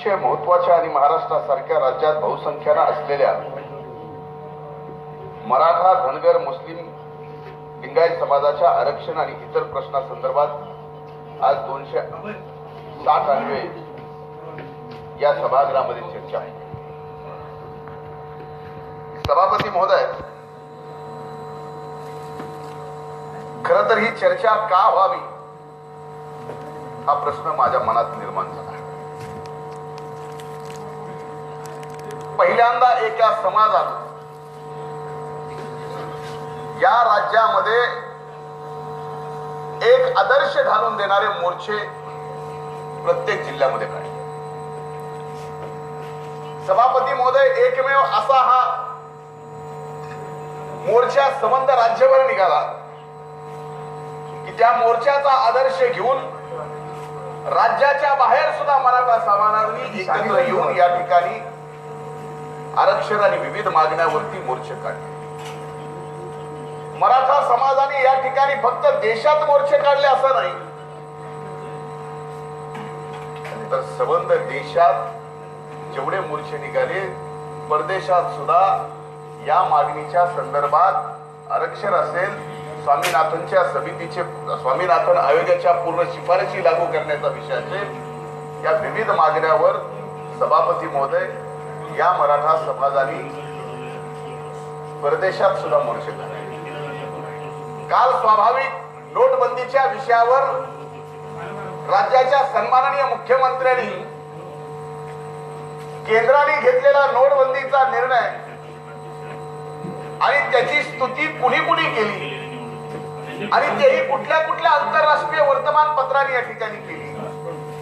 अतिशय महत्त्वाच्या आणि महाराष्ट्रासारख्या राज्यात बहुसंख्यानं असलेल्या मराठा, धनगर, मुस्लिम, लिंगायत समाजाच्या आरक्षण आणि इतर प्रश्नासंदर्भात आज 260 अन्वये या सभागृहामध्ये चर्चा आहे. सभापती महोदय, खरं तर ही चर्चा का व्हावी हा प्रश्न माझ्या मनात निर्माण झाला. पहिल्यांदा एका समाजानं या राज्यामध्ये एक आदर्श घालून देणारे मोर्चे प्रत्येक जिल्ह्यामध्ये काढले. सभापती महोदय, एकमेव असा हा मोर्चा संबंध राज्यभर निघाला की त्या मोर्चाचा आदर्श घेऊन राज्याच्या बाहेर सुद्धा मराठा समाजाने एकत्र येऊन या ठिकाणी आरक्षण आणि विविध मागण्यावरती मोर्चे काढले. मराठा समाजाने या ठिकाणी फक्त देशात मोर्चे काढले असं नाही, तर संबंध देशात जेवढे मोर्चे निघाले, परदेशात सुद्धा या मागणीच्या संदर्भात आरक्षण असेल, स्वामीनाथनच्या समितीचे, स्वामीनाथन आयोगाच्या पूर्ण शिफारशी लागू करण्याचा विषय असेल, या विविध मागण्यावर सभापती महोदय या मराठा समाजाने परदेशात सुद्धा मोर्चे काढले. काल स्वाभाविक नोटबंदीच्या विषयावर राज्याच्या सन्माननीय मुख्यमंत्र्यांनी केंद्राने घेतलेला नोटबंदीचा निर्णय आणि त्याची स्तुती कुणी कुणी केली आणि तेही कुठल्या कुठल्या आंतरराष्ट्रीय वर्तमानपत्रांनी या ठिकाणी केली.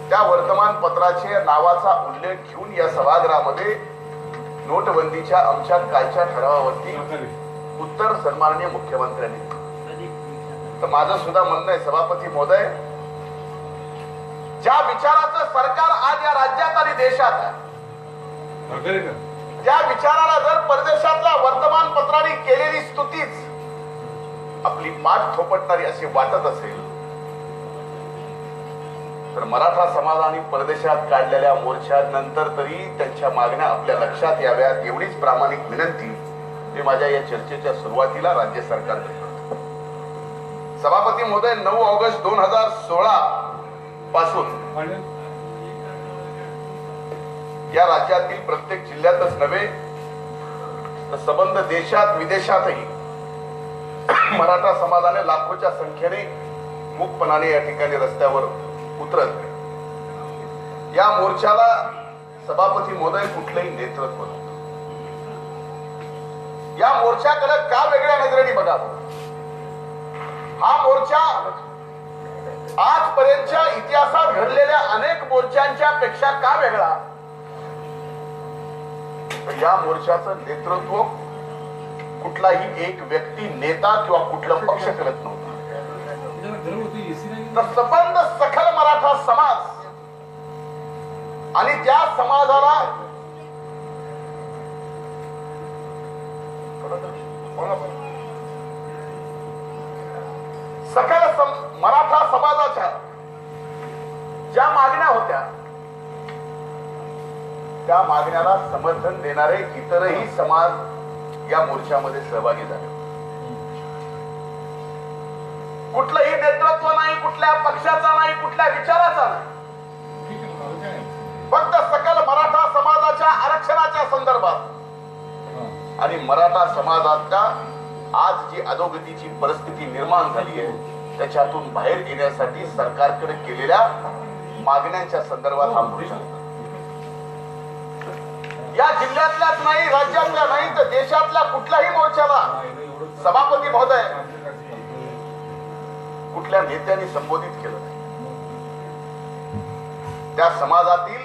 त्या वर्तमानपत्राच्या नावाचा उल्लेख घेऊन या सभागृहामध्ये नोटबंदीच्या आमच्या कालच्या ठरावावरती उत्तर सन्माननीय मुख्यमंत्र्यांनी. तर माझं सुद्धा म्हणणं आहे सभापती महोदय, ज्या विचाराचं सरकार आज या राज्यात आणि देशात आहे, त्या विचाराला जर परदेशातल्या वर्तमानपत्रांनी केलेली स्तुतीच आपली पाठ थोपटणारी अशी वाटत असेल, तर मराठा समाजाने परदेशात काढलेल्या मोर्चानंतर तरी त्यांच्या मागण्या आपल्या लक्षात याव्यात एवढीच प्रामाणिक विनंती मी माझ्या या चर्चेच्या सुरुवातीला राज्य सरकारकडे करतो. सभापती महोदय, 9 ऑगस्ट 2016 पासून या राज्यातील प्रत्येक जिल्ह्यातच नव्हे तर संबंध देशात विदेशातही मराठा समाजाने लाखोच्या संख्येने मुक्तपणाने या ठिकाणी रस्त्यावर उतरत. या मोर्चाला सभापती महोदय कुठलंही नेतृत्व नव्हतं. या मोर्चाकडे का वेगळ्या नजरेने बघावं? हा मोर्चा आजपर्यंतच्या इतिहासात घडलेल्या अनेक मोर्चांच्या पेक्षा का वेगळा? या मोर्चाचं नेतृत्व कुठलाही एक व्यक्ती, नेता किंवा कुठला पक्ष करत नव्हता. तर संबंध सखल मराठा समाज आणि त्या समाजाला सकल मराठा समाजाच्या ज्या मागण्या होत्या त्या मागण्याला समर्थन देणारे इतरही समाज या मोर्चामध्ये सहभागी झाले. कुठलंही नेतृत्व नाही, कुठल्या पक्षाचा नाही, कुठल्या विचाराचा नाही, फक्त सकल मराठा समाजाच्या आरक्षणाच्या संदर्भात आणि मराठा समाजाच्या आज जी अधोगतीची परिस्थिती निर्माण झाली आहे त्याच्यातून बाहेर येण्यासाठी सरकारकडे केलेल्या मागण्यांच्या संदर्भात हा मोर्चा. या जिल्ह्यातल्याच नाही, राज्यातल्या नाही तर देशातल्या कुठल्याही मोर्चाला सभापती महोदय कुठल्या नेत्यांनी संबोधित केलं नाही. त्या समाजातील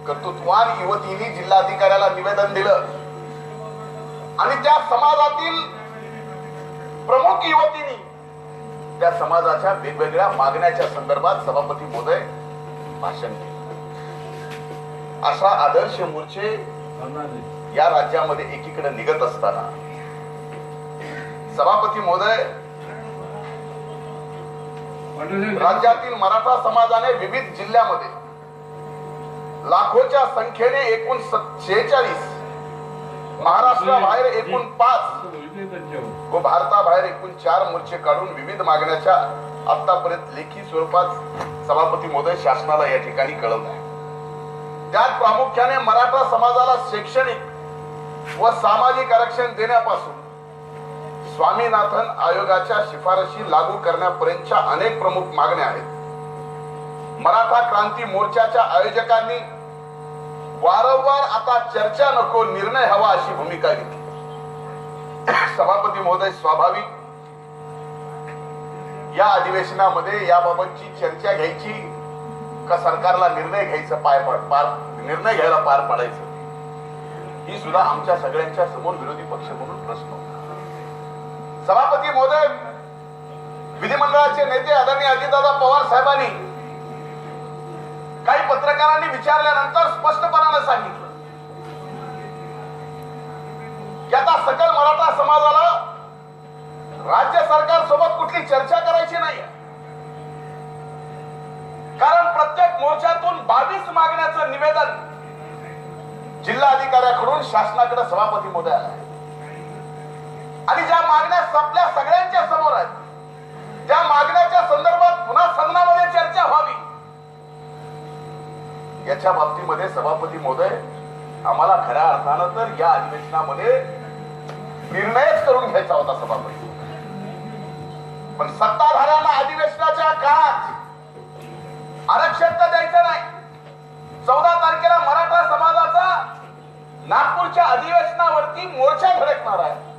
कर्तृत्ववान युवतींनी जिल्हाधिकाऱ्याला निवेदन दिलं आणि त्या समाजातील प्रमुख युवतींनी त्या समाजाच्या वेगवेगळ्या मागण्याच्या संदर्भात सभापती महोदय भाषण केले. अशा आदर्श मोर्चे या राज्यामध्ये एकीकडे निघत असताना सभापती महोदय, राज्यातील मराठा समाजाने विविध जिल्ह्यामध्ये लाखोच्या संख्येने एकूण 46, महाराष्ट्राबाहेर एकूण 5 व भारताबाहेर एकूण 4 मोर्चे काढून विविध मागण्याच्या आतापर्यंत लेखी स्वरूपात सभापती महोदय शासनाला या ठिकाणी कळवलं आहे. त्यात प्रामुख्याने मराठा समाजाला शैक्षणिक व सामाजिक आरक्षण देण्यापासून स्वामीनाथन आयोगाच्या शिफारशी लागू करण्यापर्यंतच्या अनेक प्रमुख मागण्या आहेत. मराठा क्रांती मोर्चाच्या आयोजकांनी वारंवार आता चर्चा नको निर्णय हवा अशी भूमिका घेतली. सभापती महोदय, स्वाभाविक या अधिवेशनामध्ये याबाबतची चर्चा घ्यायची का सरकारला निर्णय घ्यायचा निर्णय घ्यायला पार पाडायचं, ही सुद्धा आमच्या सगळ्यांच्या समोर विरोधी पक्ष म्हणून प्रश्न होता. सभापती महोदय, विधिमंडळाचे नेते आदरणीय अजितदादा पवार साहेबांनी काही पत्रकारांनी विचारल्यानंतर स्पष्टपणाने सांगितलं की आता सकल मराठा समाजाला राज्य सरकार सोबत कुठली चर्चा करायची नाही, कारण प्रत्येक मोर्चातून 22 मागण्याचं निवेदन जिल्हाधिकाऱ्याकडून शासनाकडे सभापती महोदय आलं आणि ज्या मागण्या आपल्या सगळ्यांच्या समोर आहेत, त्या मागण्याच्या संदर्भात पुन्हा सदनामध्ये चर्चा व्हावी याच्या बाबतीमध्ये सभापती महोदय, आम्हाला खऱ्या अर्थानं तर या अधिवेशनामध्ये निर्णयच करून घ्यायचा होता सभापती. पण सत्ताधाऱ्यांना अधिवेशनाच्या काळात आरक्षण तर द्यायचं नाही. 14 तारखेला मराठा समाजाचा नागपूरच्या अधिवेशनावरती मोर्चा धडकणार आहे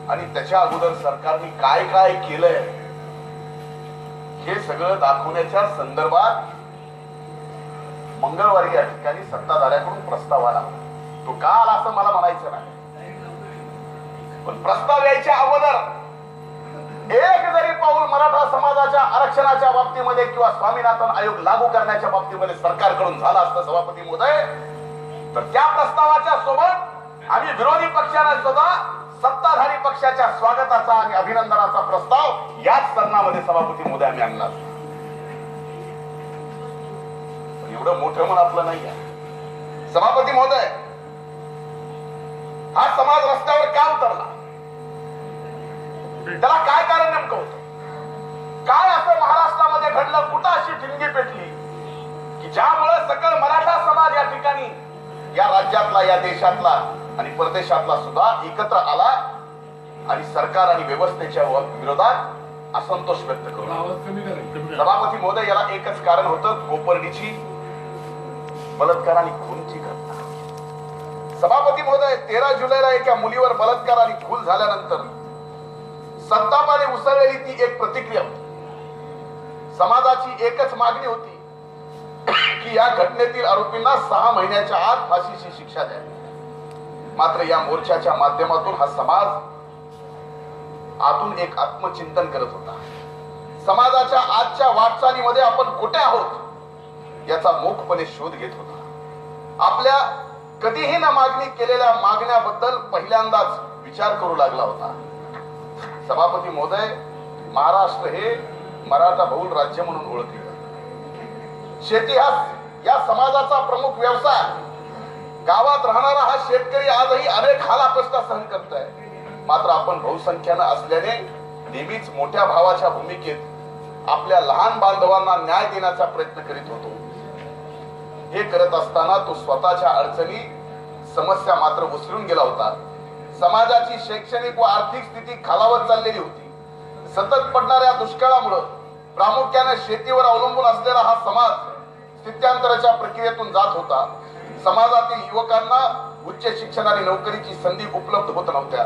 आणि त्याच्या अगोदर सरकारने काय काय केलंय हे सगळं दाखवण्याच्या संदर्भात मंगळवारी या ठिकाणी सत्ताधाऱ्याकडून प्रस्ताव आला. तो का आला असं मला म्हणायचं नाही, पण प्रस्ताव यायच्या अगोदर एक जरी पाऊल मराठा समाजाच्या आरक्षणाच्या बाबतीमध्ये किंवा स्वामीनाथन आयोग लागू करण्याच्या बाबतीमध्ये सरकारकडून झाला असतं सभापती महोदय, तर त्या प्रस्तावाच्या सोबत आम्ही विरोधी पक्षाने सुद्धा सत्ताधारी पक्षाच्या स्वागताचा आणि अभिनंदनाचा प्रस्ताव याच सदनामध्ये सभापती महोदय आम्ही आणला असता. एवढं मोठं मन आपलं नाही आहे. सभापती महोदय, हा समाज रस्त्यावर का उतरला, त्याला काय कारण नेमकं होतं? काय असं महाराष्ट्रामध्ये घडलं, कुठं अशी ठिणगी पेटली की ज्यामुळे सकल मराठा समाज या ठिकाणी, या राज्यातला, या देशातला आणि परदेशातला सुद्धा एकत्र आला आणि सरकार आणि व्यवस्थेच्या विरोधात असंतोष व्यक्त करू. सभापती महोदय, याला एकच कारण होतं, कोपर्डीची बलात्कार आणि खूनची घटना. सभापती महोदय, 13 जुलैला एका मुलीवर बलात्कार आणि खून झाल्यानंतर संतापाने उसळलेली ती एक प्रतिक्रिया होती. समाजाची एकच मागणी होती की या घटनेतील आरोपींना 6 महिन्याच्या आत फाशीची शिक्षा द्यावी. मात्र या मोर्चाच्या माध्यमातून हा समाज आतून एक आत्मचिंतन करत होता. समाजाच्या आजच्या वाटचालीमध्ये आपण कुठे आहोत याचा मूकपणे शोध घेत होता. आपल्या कधीही न मागणी केलेल्या मागण्याबद्दल पहिल्यांदाच विचार करू लागला होता. सभापती महोदय, महाराष्ट्र हे मराठा बहुल राज्य म्हणून ओळखले जाते. शेती हा या समाजाचा प्रमुख व्यवसाय. गावात राहणारा हा शेतकरी आजही अनेक हाल अपेष्टा सहन करतोय. मात्र आपण बहुसंख्यानं असल्याने नेहमीच मोठ्या भावाच्या भूमिकेत आपल्या लहान बांधवांना न्याय देण्याचा प्रयत्न करीत होतो. हे करत असताना तो स्वतःच्या अडचणी, समस्या मात्र विसरून गेला होता. समाजाची शैक्षणिक व आर्थिक स्थिती खालावत चाललेली होती. सतत पडणाऱ्या दुष्काळामुळे प्रामुख्याने शेतीवर अवलंबून असलेला हा समाज स्थित्यांतराच्या प्रक्रियेतून जात होता. समाजातील युवकांना उच्च शिक्षण आणि नोकरीची संधी उपलब्ध होत नव्हत्या.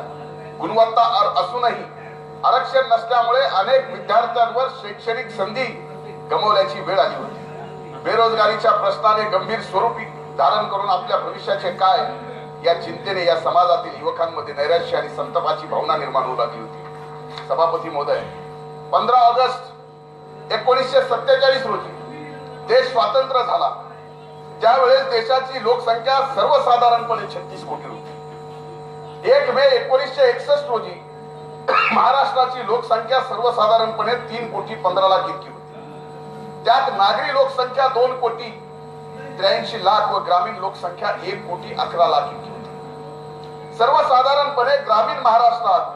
गुणवत्ता असूनही आरक्षण नसल्यामुळे अनेक विद्यार्थ्यांवर शैक्षणिक संधी गमावल्याची वेळ आली होती. बेरोजगारीच्या प्रश्नाने गंभीर स्वरूपी धारण करून आपल्या भविष्याचे काय या चिंतेने या समाजातील युवकांमध्ये नैराश्य आणि संतापाची भावना निर्माण होऊ लागली होती. सभापती महोदय, 15 ऑगस्ट 1947 रोजी देश स्वतंत्र झाला. त्यावेळेस देशाची लोकसंख्या सर्वसाधारणपणे 36 कोटी होती. 1 मे 1961 रोजी महाराष्ट्राची लोकसंख्या सर्वसाधारणपणे 3 कोटी 15 लाख इतकी होती. त्यात नागरी लोकसंख्या 2 कोटी 83 लाख व ग्रामीण लोकसंख्या 1,11,00,000 इतकी होती. सर्वसाधारणपणे ग्रामीण महाराष्ट्रात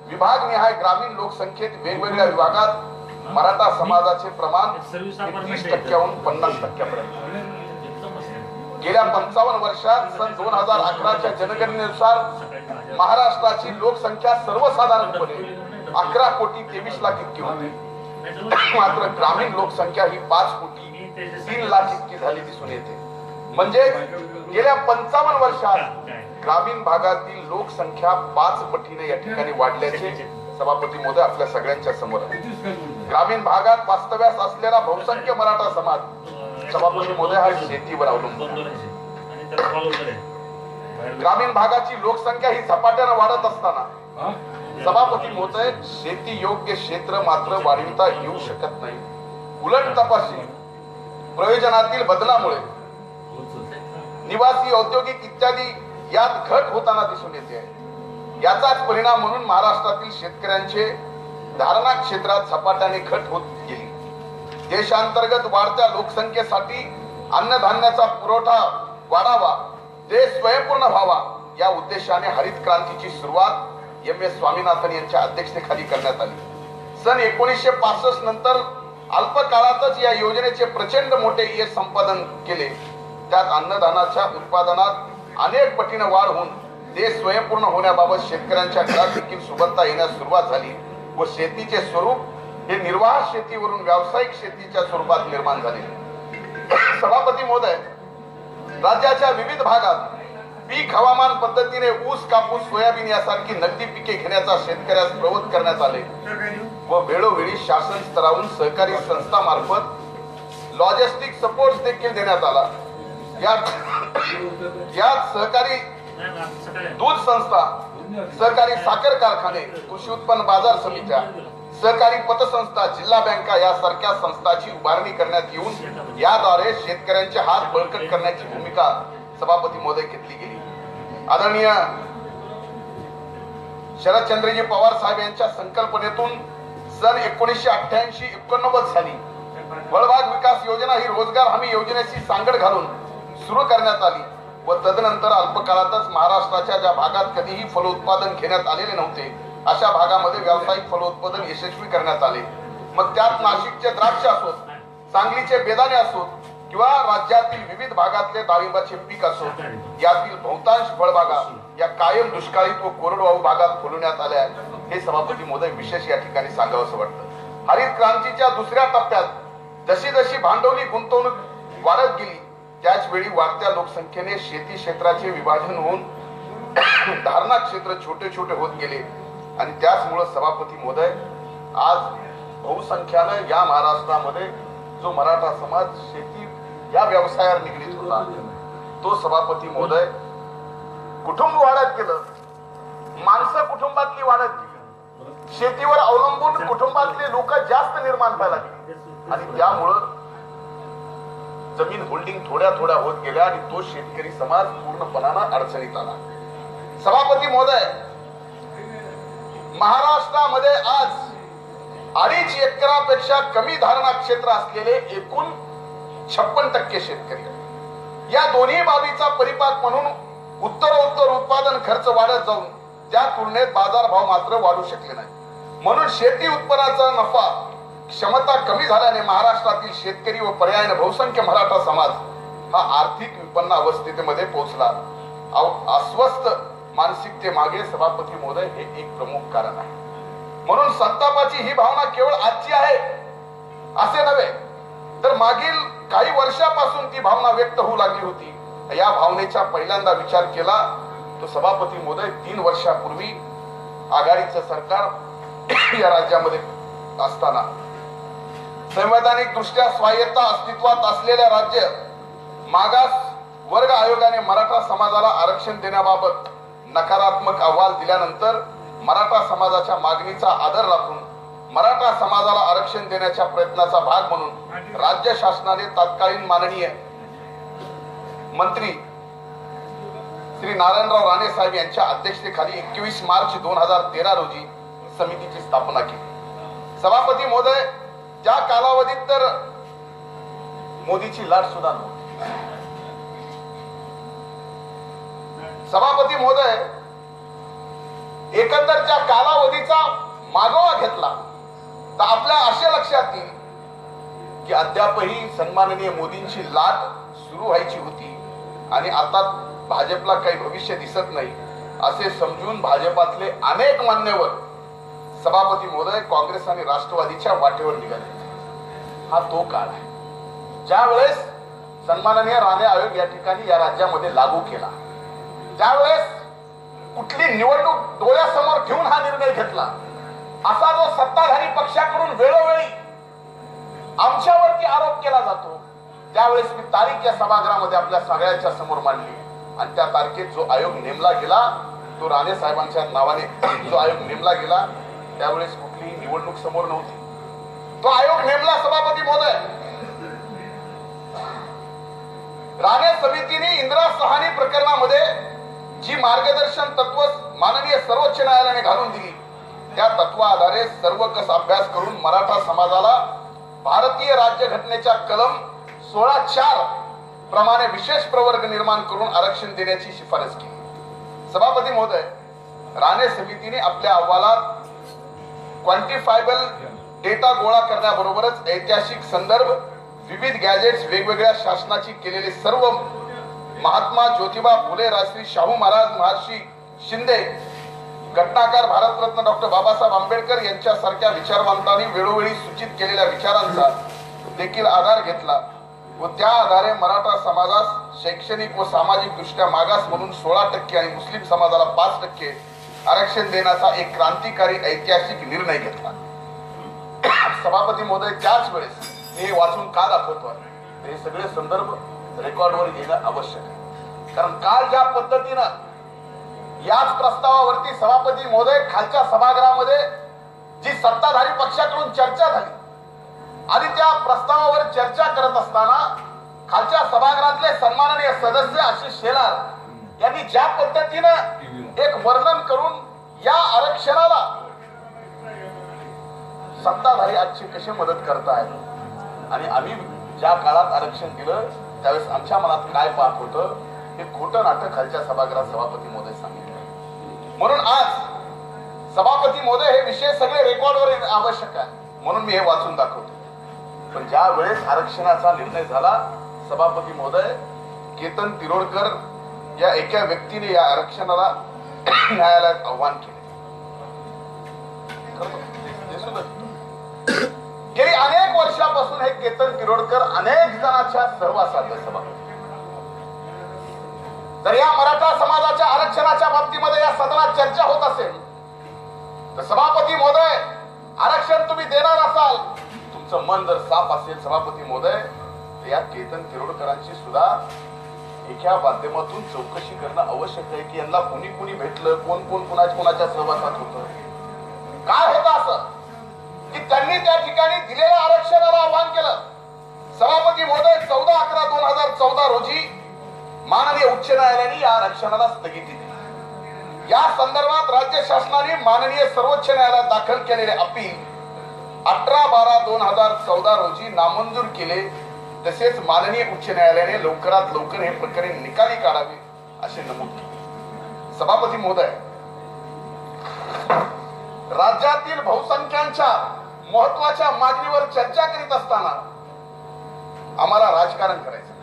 विभागनिहाय ग्रामीण लोकसंख्येत वेगवेगळ्या विभागात मराठा समाजाचे प्रमाण 30% 50%पर्यंत. गेल्या 55 वर्षात सन 2011च्या जनगणनेनुसार महाराष्ट्राची लोकसंख्या सर्वसाधारणपणे 11,23,00,000 इतकी होती. मात्र ग्रामीण लोकसंख्या ही 5,03,00,000 इतकी झाली दिसून येते. म्हणजे गेल्या 55 वर्षात ग्रामीण भागातील लोकसंख्या 5 पटीने या ठिकाणी वाढल्याचे सभापती महोदय आपल्या सगळ्यांच्या समोर आहे. ग्रामीण भागात वास्तव्यास असलेला बहुसंख्य मराठा समाज सभापती महोदय हा शेतीवर अवलंबून. ग्रामीण भागाची लोकसंख्या ही झपाट्याने वाढत असताना सभापती महोदय शेती योग्य क्षेत्र मात्र वाढविता येऊ शकत नाही. उलट तपासणी प्रयोजनातील बदलामुळे निवासी औद्योगिक इत्यादी यात घट होताना दिसून येते. याचाच परिणाम म्हणून महाराष्ट्रातील शेतकऱ्यांचे धारणा क्षेत्रात झपाट्याने घट होत गेली. देशांतर्गत वाढत्या लोकसंख्येसाठी अन्नधान्याचा पुरवठा वाढावा, देश स्वयंपूर्ण व्हावा या उद्देशाने हरित क्रांतीची सुरुवात एम.एस. स्वामीनाथन यांच्या अध्यक्षतेखाली करण्यात आली. सन 1965 नंतर अल्प काळातच या योजनेचे प्रचंड मोठे यश संपादन केले. त्यात अन्नधान्याच्या उत्पादनात अनेक पटीने वाढ होऊन देश स्वयंपूर्ण होण्याबाबत शेतकऱ्यांच्या घरात देखील सुबत्ता येण्यास सुरुवात झाली व शेतीचे स्वरूप हे निर्वाह शेतीवरून व्यावसायिक शेतीच्या स्वरूपात निर्माण झाले. सभापती महोदय, राज्याच्या विविध भागात पीक हवामान पद्धतीने ऊस, कापूस, सोयाबीन यासारखी नगदी पिके घेण्याचा शेतकऱ्यास प्रवृत्त करण्यात आले व वेळोवेळी शासन स्तरावरून सहकारी संस्थांमार्फत लॉजिस्टिक सपोर्ट देखील देण्यात आला. यात सहकारी दूध संस्था, सहकारी साखर कारखाने, कृषी उत्पन्न बाजार समित्या, सहकारी पतसंस्था, जिल्हा बँका यासारख्या संस्थांची उभारणी करण्यात येऊन याद्वारे शेतकऱ्यांचे हात बळकट करण्याची भूमिका सभापती महोदय घेतली गेली. आदरणीय शरदचंद्रजी पवार साहेब यांच्या संकल्पनेतून सन 1988-89 साली फळबाग विकास योजना ही रोजगार हमी योजनेशी सांगड घालून सुरू करण्यात आली व तदनंतर अल्प काळातच महाराष्ट्राच्या ज्या भागात कधीही फलोत्पादन घेण्यात आलेले नव्हते अशा भागामध्ये व्यावसायिक फलोत्पादन यशस्वी करण्यात आले. मग त्यात नाशिकचे द्राक्ष असोत, सांगलीचे बेदाणे असोत किंवा राज्यातील विविध भागातले डाळिंबाचे पीक असोत, यातील बहुतांश फळबागा या कायम दुष्काळीत व कोरडवाहू भागात फुलवण्यात आल्या. हे सभापती महोदय विशेष या ठिकाणी सांगावंसं वाटतं. हरित क्रांतीच्या दुसऱ्या टप्प्यात जशी जशी भांडवली गुंतवणूक वाढत गेली त्याच वेळी वाढत्या लोकसंख्येने शेती क्षेत्राचे विभाजन होऊन धारणा क्षेत्र छोटे छोटे होत गेले आणि त्याचमुळे सभापती महोदय आज बहुसंख्यानं या महाराष्ट्रामध्ये जो मराठा समाज शेती या व्यवसायावर निगडीत होता तो सभापती महोदय कुटुंब वाढत गेलं, माणसं कुटुंबातली वाढत गेली, शेतीवर अवलंबून कुटुंबातले लोक जास्त निर्माण व्हायला लागले आणि त्यामुळं जमीन होल्डिंग थोड्या थोड्या होत गेल्या आणि तो शेतकरी समाज पूर्णपणानं अडचणीत आला. सभापती महोदय, महाराष्ट्रामध्ये आज 2.5 एकरापेक्षा कमी धारणा क्षेत्र असलेले एकूण 56% शेतकरी आहेत. या दोन्ही बाबीचा परिपाक म्हणून उत्तरोत्तर उत्पादन खर्च वाढत जाऊन त्या तुलनेत बाजारभाव मात्र वाढू शकले नाही. म्हणून शेती उत्पन्नाचा नफा क्षमता कमी झाल्याने महाराष्ट्रातील शेतकरी व पर्यायाने बहुसंख्य मराठा समाज हा आर्थिक विपन्न अवस्थेमध्ये पोहोचला. अस्वस्थ मानसिकतेमागे सभापती महोदय हे एक प्रमुख कारण आहे. म्हणून संतापाची ही भावना केवळ आजची आहे असे नव्हे तर मागील काही वर्षापासून ती भावना व्यक्त होऊ लागली होती. या भावनेचा पहिल्यांदा विचार केला तो सभापती महोदय 3 वर्षापूर्वी आघाडीचं सरकार या राज्यामध्ये असताना संवैधानिक दृष्ट्या स्वायत्ता अस्तित्वात असलेल्या राज्य मागास वर्ग आयोगाने मराठा समाजाला आरक्षण देण्याबाबत नकारात्मक अहवाल दिल्यानंतर मराठा समाजाच्या मागणीचा आदर राखून मराठा समाजाला आरक्षण देण्याच्या प्रयत्नाचा भाग म्हणून राज्य शासनाने तत्कालीन माननीय मंत्री श्री नारायणराव राणे साहेब यांच्या अध्यक्षतेखाली 21 मार्च 2013 रोजी समितीची स्थापना केली. सभापती महोदय, त्या कालावधीत तर मोदीची लाट सुद्धा नव्हती. सभापती महोदय, एकंदरच्या कालावधीचा मागोवा घेतला तर आपल्या असे लक्षात येईल की अद्यापही सन्माननीय मोदींची लाट सुरू व्हायची होती आणि आता भाजपला काही भविष्य दिसत नाही असे समजून भाजपातले अनेक मान्यवर सभापती महोदय काँग्रेस आणि राष्ट्रवादीच्या वाटेवर निघाले. हा तो काळ आहे ज्या वेळेस सन्माननीय राणे आयोग या ठिकाणी या राज्यामध्ये लागू केला, ज्यावेळेस कुठली निवडणूक डोळ्यासमोर ठेवून हा निर्णय घेतला, असा जो सत्ताधारी पक्षाकडून वेळोवेळी आमच्यावरती आरोप केला जातो, त्यावेळेस मी तारीख या सभागृहामध्ये आपल्या सगळ्यांच्या समोर मांडली आणि त्या तारखेत जो आयोग नेमला गेला, तो राणे साहेबांच्या नावाने जो आयोग नेमला गेला, त्यावेळेस कुठलीही निवडणूक समोर नव्हती. तो आयोग नेमला सभापती महोदय. राणे समितीने इंदिरा सहानी प्रकरणामध्ये जी मार्गदर्शन तत्व माननीय सर्वोच्च न्यायालयाने घालून दिली, त्या तत्वाआधारे सर्व कस अभ्यास करून मराठा समाजाला भारतीय राज्यघटनेच्या कलम 16(4) प्रमाणे विशेष प्रवर्ग निर्माण करून आरक्षण देण्याची शिफारस केली. सभापती महोदय, राणे समितीने आपल्या अहवालात क्वांटिफायबल डेटा गोळा करण्याबरोबरच ऐतिहासिक संदर्भ, विविध गॅजेट्स, वेगवेगळ्या शासनाची केलेले सर्व महात्मा ज्योतिबा फुले, राजश्री शाहू महाराज, महर्षी शिंदे, घटनाकार भारतरत्न डॉक्टर बाबासाहेब आंबेडकर यांच्यासारख्या विचारवंतांनी वेळोवेळी सूचित केलेल्या विचारांचा देखील आधार घेतला व त्या आधारे मराठा समाजास शैक्षणिक व सामाजिक दृष्ट्या मागास म्हणून 16% आणि मुस्लिम समाजाला 5% आरक्षण देण्याचा एक क्रांतिकारी ऐतिहासिक निर्णय घेतला. सभापती महोदय, त्याच वेळेस हे वाचून का दाखवतो आहे, हे सगळे संदर्भ रेकॉर्डवर येणं आवश्यक आहे. कारण काल ज्या पद्धतीनं याच प्रस्तावावरती सभापती महोदय खालच्या सभागृहामध्ये जी सत्ताधारी पक्षाकडून चर्चा झाली आणि त्या प्रस्तावावर चर्चा करत असताना खालच्या सभागृहातले सन्माननीय सदस्य आशिष शेलार यांनी ज्या पद्धतीनं एक वर्णन करून या आरक्षणाला सत्ताधारी आजची कशी मदत करतायत आणि आम्ही ज्या काळात आरक्षण दिलं त्यावेळेस आमच्या मनात काय पाप होतं हे खोटं नाटक खालच्या सभागृहात सभापती महोदय सांगितलं. म्हणून आज सभापती महोदय हे विषय सगळे रेकॉर्डवर येणं आवश्यक आहे, म्हणून मी हे वाचून दाखवतो. पण ज्या वेळेस आरक्षणाचा निर्णय झाला, सभापती महोदय, केतन तिरोडकर या एका व्यक्तीने या आरक्षणाला न्यायालयात आव्हान केले. गेली अनेक वर्षापासून हे केतन तिरोडकर अनेक जणांच्या सहवासात सभापती. जर या मराठा समाजाच्या आरक्षणाच्या बाबतीमध्ये या सदनात चर्चा होत असेल तर सभापती महोदय, आरक्षण तुम्ही देणार असाल, तुमचं मन जर साफ असेल सभापती महोदय, तर या केतन तिरोडकरांची सुद्धा एका माध्यमातून चौकशी करणं आवश्यक आहे की यांना कोणी कोणी भेटलं, कोण कोण कोणाच्या सहवासात होतं, काय होतं असं की त्यांनी त्या ठिकाणी दिलेल्या आरक्षणाला आव्हान केलं. सभापती महोदय, 14/11/2014 रोजी माननीय उच्च न्यायालयाने या आरक्षणाला स्थगिती दिली. या संदर्भात राज्य शासनाने माननीय सर्वोच्च न्यायालयात दाखल केलेले अपील 18/12/2014 रोजी नामंजूर केले. तसेच माननीय उच्च न्यायालयाने लवकरात लवकर हे प्रकरण निकाली काढावे असे नमूद केले. सभापती महोदय, राज्यातील बहुसंख्यांच्या महत्वाच्या मागणीवर चर्चा करीत असताना आम्हाला राजकारण करायचं,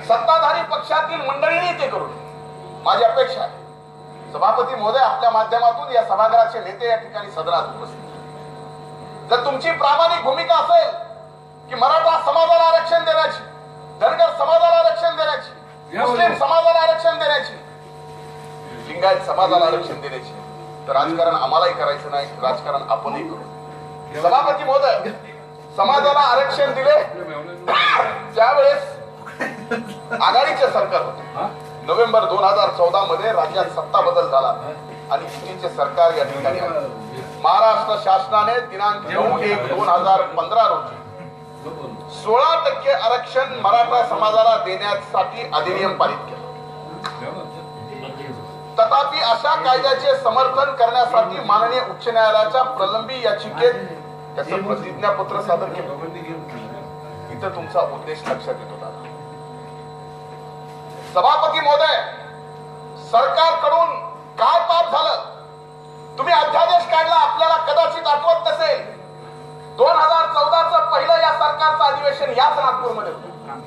सत्ताधारी पक्षातील मंडळींनी ते करून माझी अपेक्षा आहे सभापती महोदय, आपल्या माध्यमातून या सभागृहाचे नेते या ठिकाणी सदनात उपस्थित, जर तुमची प्रामाणिक भूमिका असेल की मराठा समाजाला आरक्षण देण्याची, धनगर समाजाला आरक्षण देण्याची, मुस्लिम समाजाला आरक्षण देण्याची, लिंगायत समाजाला आरक्षण देण्याची, तर राजकारण आम्हालाही करायचं नाही, राजकारण आपणही करू. सभापती महोदय, समाजाला आरक्षण दिले त्यावेळेस आघाडीचे सरकार होते. नोव्हेंबर 2014 मध्ये राज्यात सत्ता बदल झाला आणि युतीचे सरकार या ठिकाणी आले. महाराष्ट्र शासनाने दिनांक 9/1/2015 रोजी 16% आरक्षण मराठा समाजाला देण्यासाठी अधिनियम पारित केला. तथापि अशा कायद्याचे समर्थन करण्यासाठी माननीय उच्च न्यायालयाच्या प्रलंबी याचिकेत त्याचं प्रतिज्ञापत्र सादर केलं. इथं तुमचा उद्देश लक्षात येतो दादा. सभापती महोदय, सरकारकडून काय पाप झालं? तुम्ही अध्यादेश काढला, आपल्याला कदाचित आठवत नसेल, 2014चं पहिलं या सरकारचं अधिवेशन याच नागपूरमध्ये होतं.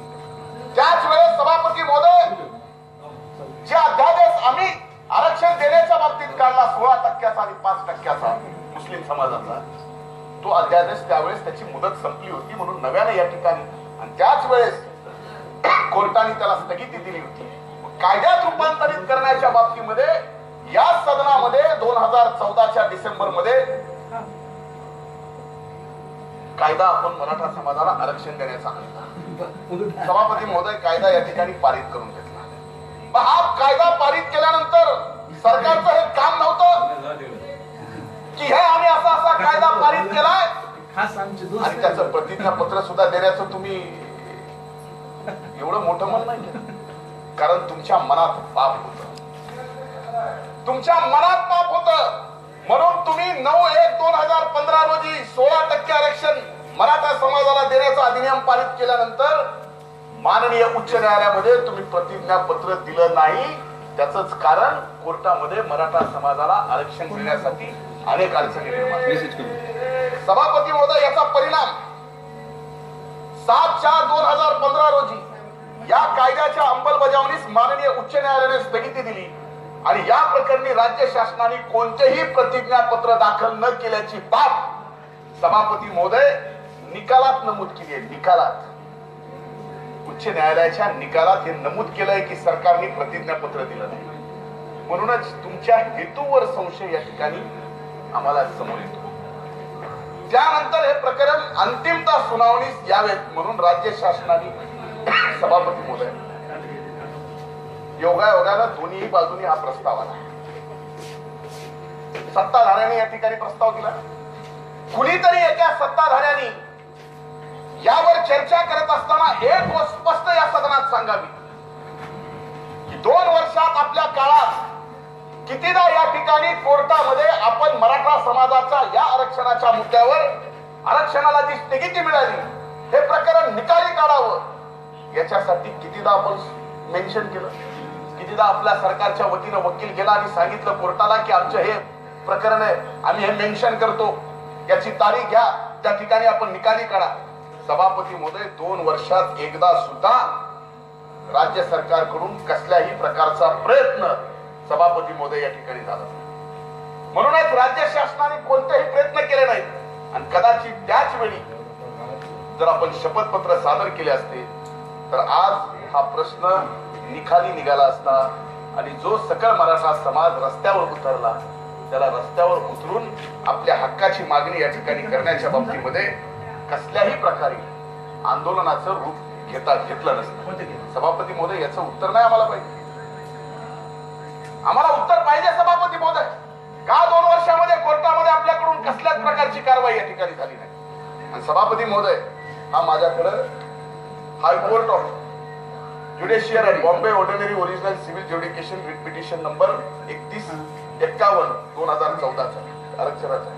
त्याच वेळेस सभापती महोदय, जे अध्यादेश आम्ही आरक्षण देण्याच्या बाबतीत काढला 16% आणि 5% मुस्लिम समाजाचा, तो अध्यादेश त्यावेळेस त्याची मुदत संपली होती म्हणून नव्याने या ठिकाणी, आणि त्याच वेळेस कोर्टाने त्याला स्थगिती दिली होती. कायद्यात रूपांतरित करण्याच्या बाबतीमध्ये या सदनामध्ये 2014च्या डिसेंबरमध्ये कायदा आपण मराठा समाजाला आरक्षण देण्याचा आणला. सभापती महोदय, कायदा या ठिकाणी पारित करून घेतला. हा कायदा पारित केल्यानंतर सरकारचं हे काम नव्हतं की हे आम्ही असा कायदा पारित केलाय आणि त्याचं प्रतिज्ञापत्र सुद्धा देण्याचं तुम्ही एवढं मोठं मन नाही केलं. कारण तुमच्या मनात पाप होत, तुमच्या मनात पाप होत, म्हणून तुम्ही 9/1/2015 रोजी 16% आरक्षण मराठा समाजाला देण्याचा अधिनियम पारित केल्यानंतर माननीय उच्च न्यायालयामध्ये तुम्ही प्रतिज्ञापत्र दिलं नाही. त्याच कारण कोर्टामध्ये मराठा समाजाला आरक्षण देण्यासाठी अनेक अडचणी निर्माण झाल्या. सभापती महोदय, याचा परिणाम 7/4/2015 रोजी या कायद्याच्या अंमलबजावणीस माननीय उच्च न्यायालयाने स्थगिती दिली आणि या प्रकरणी राज्य शासनाने कोणतेही प्रतिज्ञापत्र दाखल न केल्याची बाब सभापती महोदय निकालात नमूद केली आहे. निकालात, उच्च न्यायालयाच्या निकालात हे नमूद केलंय की सरकारने प्रतिज्ञापत्र दिलं नाही. म्हणूनच तुमच्या हेतूवर संशय या ठिकाणी आम्हाला समोर येतो. त्यानंतर हे प्रकरण अंतिमता सुनावणीस यावेत म्हणून राज्य शासनाने, सभापती महोदय, योगायोगानं दोन्ही बाजूनी हा प्रस्ताव आला. सत्ताधाऱ्यांनी या ठिकाणी प्रस्ताव दिला, कुणीतरी एका सत्ताधाऱ्यांनी यावर चर्चा करत असताना एक गोष्ट स्पष्ट या सदनात सांगावी की 2 वर्षात आपल्या काळात कितीदा या ठिकाणी कोर्टामध्ये आपण मराठा समाजाच्या या आरक्षणाच्या मुद्द्यावर आरक्षणाला जी स्थगिती मिळाली हे प्रकरण निकाली काढावं याच्यासाठी कितीदा आपण मेन्शन केलं, कितीदा आपल्या सरकारच्या वतीनं वकील गेला आणि सांगितलं कोर्टाला की आमचं हे प्रकरण आहे, आम्ही हे मेन्शन करतो, याची तारीख घ्या, त्या ठिकाणी आपण निकाली काढा. सभापती महोदय, 2 वर्षात एकदा सुद्धा राज्य सरकारकडून कसल्याही प्रकारचा प्रयत्न सभापती महोदय या ठिकाणी झाला. म्हणूनच राज्य शासनाने कोणतेही प्रयत्न केले नाहीत आणि कदाचित त्याच वेळी जर आपण शपथपत्र सादर केले असते तर आज हा प्रश्न निकाली निघाला असता आणि जो सकल मराठा समाज रस्त्यावर उतरला त्याला रस्त्यावर उतरून आपल्या हक्काची मागणी या ठिकाणी करण्याच्या बाबतीमध्ये कसल्याही प्रकारे आंदोलनाचं रूप घेतलं नसतं. सभापती महोदय, याचं उत्तर नाही आम्हाला पाहिजे. आम्हाला उत्तर पाहिजे सभापती महोदय, का 2 वर्षामध्ये कोर्टामध्ये आपल्याकडून कसल्याच प्रकारची कारवाई या ठिकाणी झाली नाही. आणि सभापती महोदय, हा माझ्याकडे high court of judicial and Bombay ordinary original civil jurisdiction writ petition number 3151 2014 आरक्षणाचा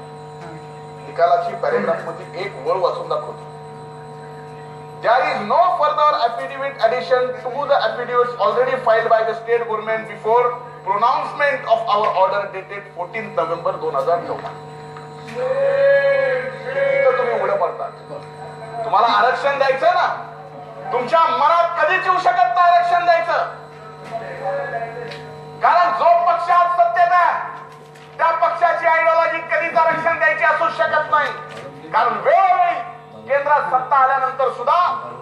निकालाची पॅरेग्राफ मध्ये एक वळ वाचून दाखवतो. There is no further affidavit addition to the affidavits already filed by the state government before pronouncement of our order dated 14th November 2014. तुम्ही उघडं पडतात. तुम्हाला आरक्षण द्यायचं ना, तुमच्या मनात कधीच येऊ शकत नाही आरक्षण द्यायचं. कारण जो पक्ष आज सत्तेत आहे त्या पक्षाची आयडिओलॉजी कधीच आरक्षण द्यायची असू शकत नाही. कारण वेळोवेळी केंद्रात सत्ता आल्यानंतर सुद्धा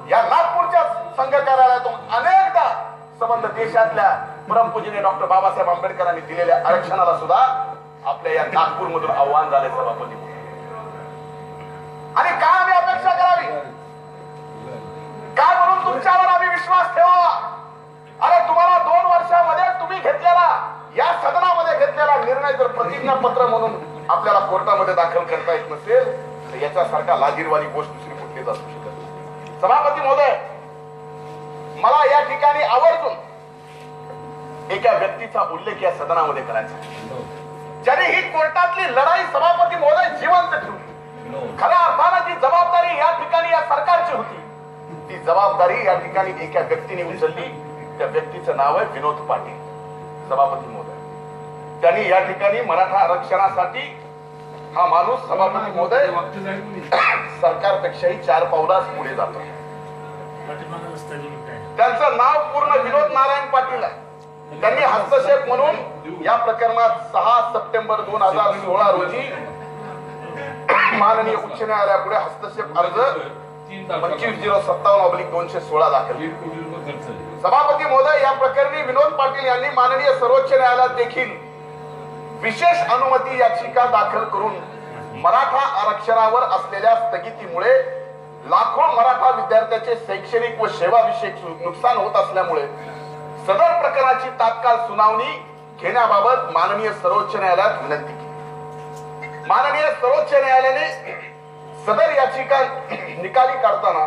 या नागपूरच्या संघ कार्यालयातून अनेकदा संबंध देशातल्या परमपूजनीय डॉक्टर बाबासाहेब आंबेडकरांनी दिलेल्या आरक्षणाला सुद्धा आपल्या या नागपूर मधून आव्हान झाले सभापती. आणि काय आम्ही अपेक्षा करावी, काय म्हणून तुमच्यावर आम्ही विश्वास ठेवावा? अरे तुम्हाला 2 वर्षामध्ये तुम्ही घेतलेला या सदनामध्ये घेतलेला निर्णय जर प्रतिज्ञापत्र म्हणून आपल्याला कोर्टामध्ये दाखल करता येत नसेल तर याच्यासारखा लाजीरवाणी गोष्ट दुसरी कुठलीच असू शकत नाही. सभापती महोदय, मला या ठिकाणी आवर्जून एका व्यक्तीचा उल्लेख या सदनामध्ये करायचा ज्याने ही कोर्टातली लढाई सभापती महोदय जिवंत ठेवली. खऱ्या अर्थानं जी जबाबदारी या ठिकाणी या सरकारची होती ती जबाबदारी या ठिकाणी एका व्यक्तीने उचलली. त्या व्यक्तीचं नाव आहे विनोद पाटील. सभापती महोदय, त्यांनी या ठिकाणी मराठा आरक्षणासाठी हा माणूस सभापती महोदय सरकारपेक्षाही 4 पावलाच पुढे जातो. त्यांचं नाव पूर्ण विनोद नारायण पाटील आहे. त्यांनी हस्तक्षेप म्हणून या प्रकरणात 6 सप्टेंबर 2016 रोजी माननीय उच्च न्यायालयापुढे हस्तक्षेप अर्ज 25/057/216 दाखल. सभापती महोदय, या प्रकरणी विनोद पाटील यांनी माननीय सर्वोच्च न्यायालयात देखील विशेष अनुमती याचिका दाखल करून मराठा आरक्षणावर असलेल्या स्थगितीमुळे लाखो मराठा विद्यार्थ्यांचे शैक्षणिक व सेवा विषयक नुकसान होत असल्यामुळे सदर प्रकरणाची तात्काळ सुनावणी घेण्याबाबत माननीय सर्वोच्च न्यायालयात विनंती केली. माननीय सर्वोच्च न्यायालयाने सदर याचिका निकाली काढताना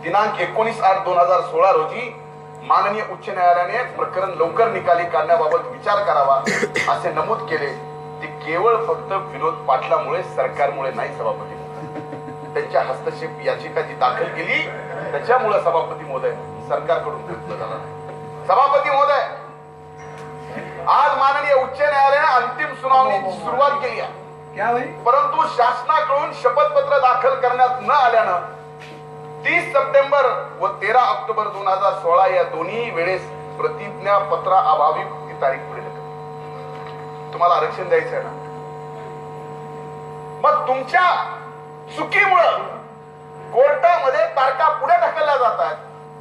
दिनांक 19/8/2016 रोजी माननीय उच्च न्यायालयाने प्रकरण लवकर निकाली काढण्याबाबत विचार करावा असे नमूद केले. ते केवळ फक्त विनोद पाटलामुळे, सरकारमुळे नाही सभापती. त्यांच्या हस्तक्षेप याचिका जी दाखल केली त्याच्यामुळे सभापती महोदय सरकारकडून प्रयत्न झाला नाही. सभापती महोदय, आज माननीय उच्च न्यायालयाने अंतिम सुनावणीची सुरुवात केली आहे. परंतु शासनाकडून शपथपत्र दाखल करण्यात न आल्यानं 30 सप्टेंबर व 13 ऑक्टोबर 2016 या दोन्ही वेळेस प्रतिज्ञापत्रा अभावी ती तारीख पुढे ढकलली. तुम्हाला आरक्षण द्यायचं आहे ना, मग तुमच्या चुकीमुळं कोर्टामध्ये तारखा पुढे ढकलल्या जातात.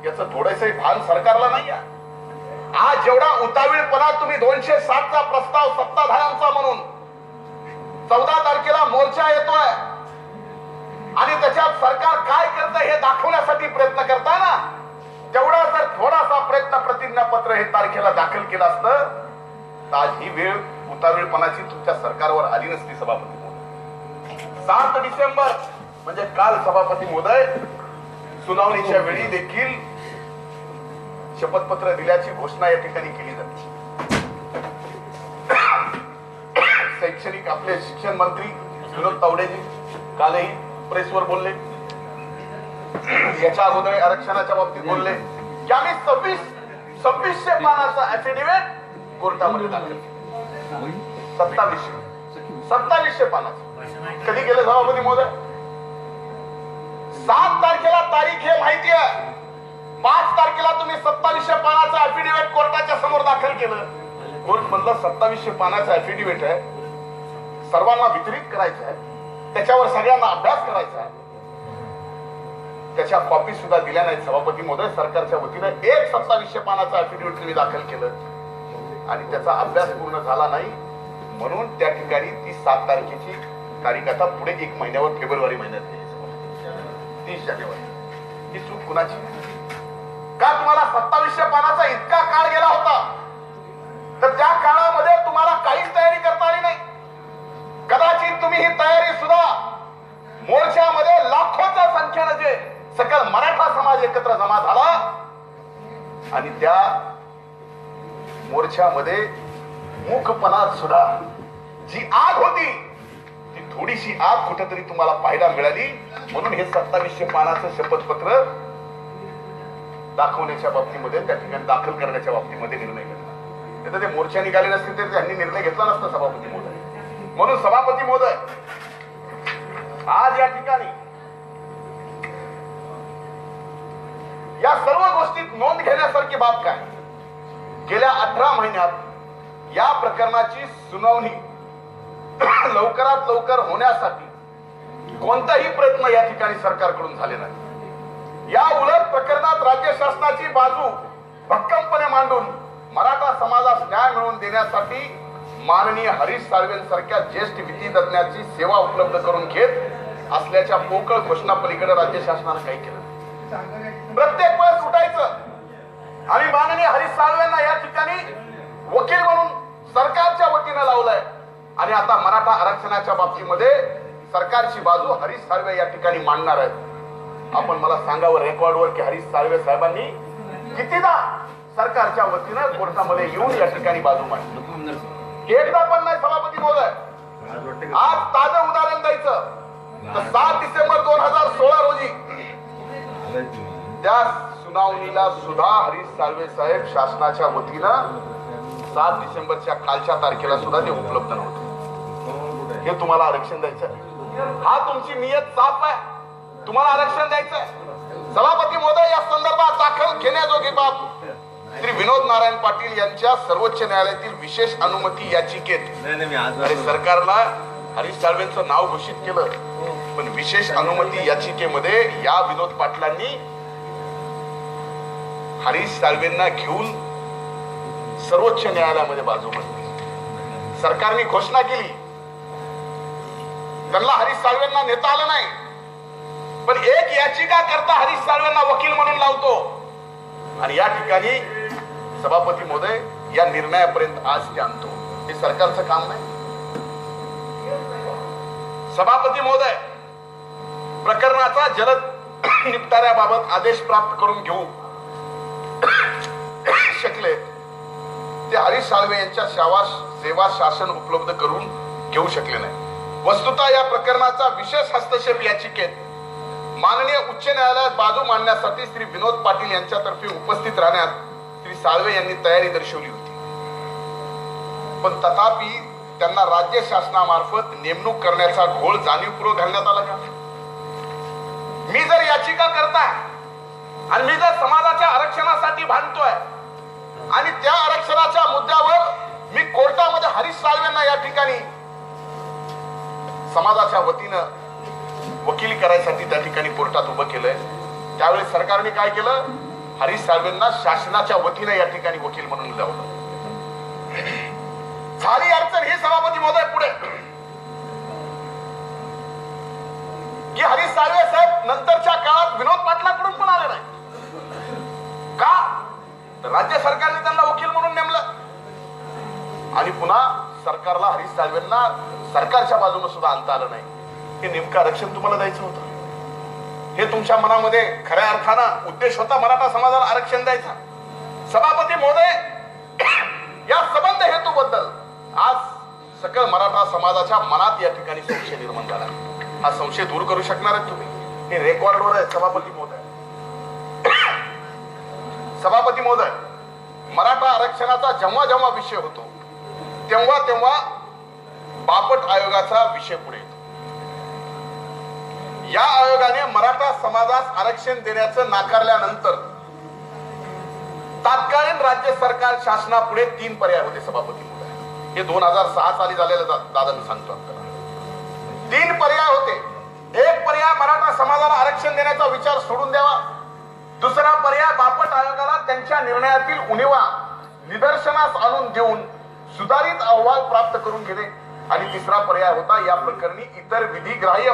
याचं थोडंसं भान सरकारला नाही आहे. आज जेवढा उतावीळपणा तुम्ही 207चा प्रस्ताव सत्ताधाऱ्यांचा म्हणून 14 तारखेला मोर्चा येतोय आणि त्याच्यात सरकार काय करतं हे दाखवण्यासाठी प्रयत्न करताना, तेवढा जर थोडासा प्रयत्न प्रतिज्ञापत्र हे तारखेला दाखल केलं असतं तर आज ही वेळ उतावीळपणाची तुमच्या सरकारवर आली नसती. सभापती महोदय, 7 डिसेंबर म्हणजे काल सभापती महोदय सुनावणीच्या वेळी देखील शपथपत्र दिल्याची घोषणा या ठिकाणी केली जाते. शैक्षणिक आपले शिक्षण मंत्री विनोद तावडेजी कालही प्रेसवर बोलले. याच्या अगोदर आरक्षणाच्या बाबतीत बोलले की आम्ही 2600 पानाचा ऍफिडेव्हिट कोर्टामध्ये दाखल केला. 2700 पानाचा कधी केलं सभापती महोदय? 7 तारखेला तारीख हे माहिती आहे. 5 तारखेला तुम्ही 2700 पानाचं ऍफिडेव्हिट कोर्टाच्या समोर दाखल केलं. कोर्ट म्हणलं 2700 पानाचं ऍफिडेव्हिट आहे, सर्वांना वितरित करायचं आहे, त्याच्यावर सगळ्यांना अभ्यास करायचा आहे. त्याच्या कॉपी सुद्धा दिल्या नाहीत सभापती महोदय. सरकारच्या वतीने 2700 पानाचं ऍफिडेव्हिट तुम्ही दाखल केलं आणि त्याचा अभ्यास पूर्ण झाला नाही म्हणून त्या ठिकाणी ती 7 तारखेची तारीख आता पुढे 1 महिन्यावर फेब्रुवारी महिन्यात 30 जानेवारी. ही चूक कुणाची? का तुम्हाला 2700 पानाचा इतका काळ गेला होता तर त्या काळामध्ये तुम्हाला काहीच तयारी करता आली नाही. कदाचित तुम्ही ही तयारी सुद्धा मोर्चामध्ये लाखोच्या संख्येने जे सकल मराठा समाज एकत्र जमा झाला आणि त्या मोर्चामध्ये मूकपणात सुद्धा जी आग होती ती थोडीशी आग कुठेतरी तुम्हाला पाहायला मिळाली म्हणून हे 2700 पानाचं शपथपत्र दाखवण्याच्या बाबतीमध्ये, त्या ठिकाणी दाखल करण्याच्या बाबतीमध्ये निर्णय घेतला. तर ते मोर्चा निघाले नसते तर त्यांनी निर्णय घेतला नसता सभापती महोदय. म्हणून सभापती महोदय, आज या ठिकाणी या सर्व गोष्टीत नोंद घेण्यासारखी बाब काय? गेल्या 18 महिन्यात या प्रकरणाची सुनावणी लवकरात लवकर होण्यासाठी कोणताही प्रयत्न या ठिकाणी सरकारकडून झाले नाही. या उलट प्रकरणात राज्य शासनाची बाजू भक्कमपणे मांडून मराठा समाजास न्याय मिळवून देण्यासाठी माननीय हरीश साळवेंसारख्या ज्येष्ठ विधितज्ञाची सेवा उपलब्ध करून घेत असल्याच्या पोकळ घोषणा पलीकडे राज्य शासनाने काही केलं. प्रत्येक वेळेस उठायचं आणि माननीय हरीश साळवेंना या ठिकाणी वकील म्हणून सरकारच्या वतीने लावलंय आणि आता मराठा आरक्षणाच्या बाबतीमध्ये सरकारची बाजू हरीश साळवे या ठिकाणी मांडणार आहेत. आपण मला सांगावं रेकॉर्डवर की हरीश साळवे साहेबांनी कितीदा सरकारच्या वतीनं कोर्टामध्ये येऊन या ठिकाणी बाजू मांडली? एकदा पण नाही सभापती महोदय. आज ताजं उदाहरण द्यायचं तर 7 डिसेंबर 2016 रोजी त्या सुनावणीला सुद्धा हरीश साळवे साहेब शासनाच्या वतीनं 7 डिसेंबरच्या कालच्या तारखेला सुद्धा ते उपलब्ध नव्हते. हे तुम्हाला आरक्षण द्यायचं, हा तुमची नियत साफ आहे, तुम्हाला आरक्षण द्यायचंय. सभापती महोदय, या संदर्भात दाखल घेण्याजोगी बाब श्री विनोद नारायण पाटील यांच्या सर्वोच्च न्यायालयातील विशेष अनुमती याचिकेत आणि सरकारला हरीश साळवेंचं नाव घोषित केलं, पण विशेष अनुमती याचिकेमध्ये या विनोद पाटलांनी हरीश साळवेंना घेऊन सर्वोच्च न्यायालयामध्ये बाजू मांडली. सरकारने घोषणा केली, त्यांना हरीश साळवेंना नेता आलं नाही, पण एक याचिका करता हरीश साळवेंना वकील म्हणून लावतो. आणि या ठिकाणी सभापती महोदय, या निर्णयापर्यंत आज ते आणतो. हे सरकारचं काम नाही. सभापती महोदय, प्रकरणाचा जलद निपटाऱ्याबाबत आदेश प्राप्त करून घेऊ शकले ते हरीश साळवे यांच्या सेवा शासन उपलब्ध करून घेऊ शकले नाही. वस्तुतः या प्रकरणाचा विशेष हस्तक्षेप याचिकेत माननीय उच्च न्यायालयात बाजू मांडण्यासाठी श्री विनोद पाटील यांच्यातर्फे उपस्थित राहण्यात श्री साळवे यांनी तयारी दर्शवली होती, पण तथापि त्यांना राज्य शासनामार्फत नेमणूक करण्याचा घोळ जाणीवपूर्वक घालण्यात आला का? मी जर याचिका करताय आणि मी जर समाजाच्या आरक्षणासाठी भांडतोय आणि त्या आरक्षणाच्या मुद्द्यावर मी कोर्टामध्ये हरीश साळवेंना या ठिकाणी समाजाच्या वतीनं वकिली करायसाठी त्या ठिकाणी कोर्टात उभं केलंय, त्यावेळी सरकारने काय केलं? हरीश साळवेंना शासनाच्या वतीनं या ठिकाणी वकील म्हणून लावलं. झाली अडचण ही सभापती महोदय पुढे की हरीश साळवे साहेब नंतरच्या काळात विनोद पाटलाकडून पण आले नाही का? तर राज्य सरकारने त्यांना वकील म्हणून नेमलं आणि पुन्हा सरकारला हरीश साळवेंना सरकारच्या बाजूने सुद्धा आणता आलं नाही. हे नेमकं आरक्षण तुम्हाला द्यायचं होतं, हे तुमच्या मनामध्ये खऱ्या अर्थानं उद्देश होता मराठा समाजाला आरक्षण द्यायचा. सभापती महोदय, या संबंध हेतूबद्दल आज सकल मराठा समाजाच्या मनात या ठिकाणी संशय निर्माण झाला. हा संशय दूर करू शकणार आहेत तुम्ही? हे रेकॉर्डवर आहे सभापती महोदय. सभापती महोदय, मराठा आरक्षणाचा जेव्हा जेव्हा विषय होतो तेव्हा तेव्हा बापट आयोगाचा विषय पुढे येतो. या आयोगाने मराठा समाजास आरक्षण देण्याचं नाकारल्यानंतर तात्कालीन राज्य सरकार शासनापुढे 3 पर्याय होते सभापती महोदय. हे 2006 साली झालेलं दादा मी सांगतो आपल्याला. 3 पर्याय होते. एक पर्याय मराठा समाजाला आरक्षण देण्याचा विचार सोडून द्यावा, दुसरा पर्याय बापट आयोगाला त्यांच्या निर्णयातील उणिवा निदर्शनास आणून देऊन सुधारित अहवाल प्राप्त करून घेणे, आणि तिसरा पर्याय होता या प्रकरणी इतर विधिग्राह्य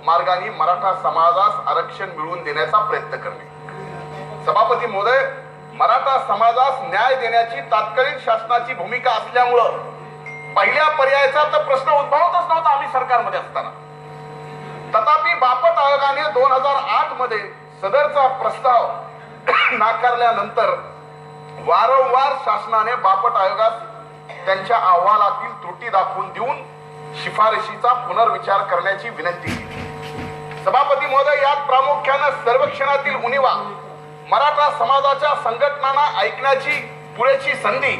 मार्गाने मराठा समाजास आरक्षण मिळवून देण्याचा प्रयत्न करणे. सभापती महोदय, मराठा समाजास न्याय देण्याची तात्कालीन शासनाची भूमिका असल्यामुळं पहिल्या पर्यायाचा तर प्रश्न उद्भवतच नव्हता आम्ही सरकारमध्ये असताना. तथापि बापट आयोगाने 2008 मध्ये सदरचा प्रस्ताव नाकारल्यानंतर वारंवार शासनाने बापट आयोगास त्यांच्या अहवालातील त्रुटी दाखवून देऊन शिफारशीचा पुनर्विचार करण्याची विनंती केली. सभापती महोदय, यात प्रामुख्याने सर्वेक्षणातील उणिवा, मराठा समाजाच्या संघटनांना ऐकण्याची पुरेची संधी,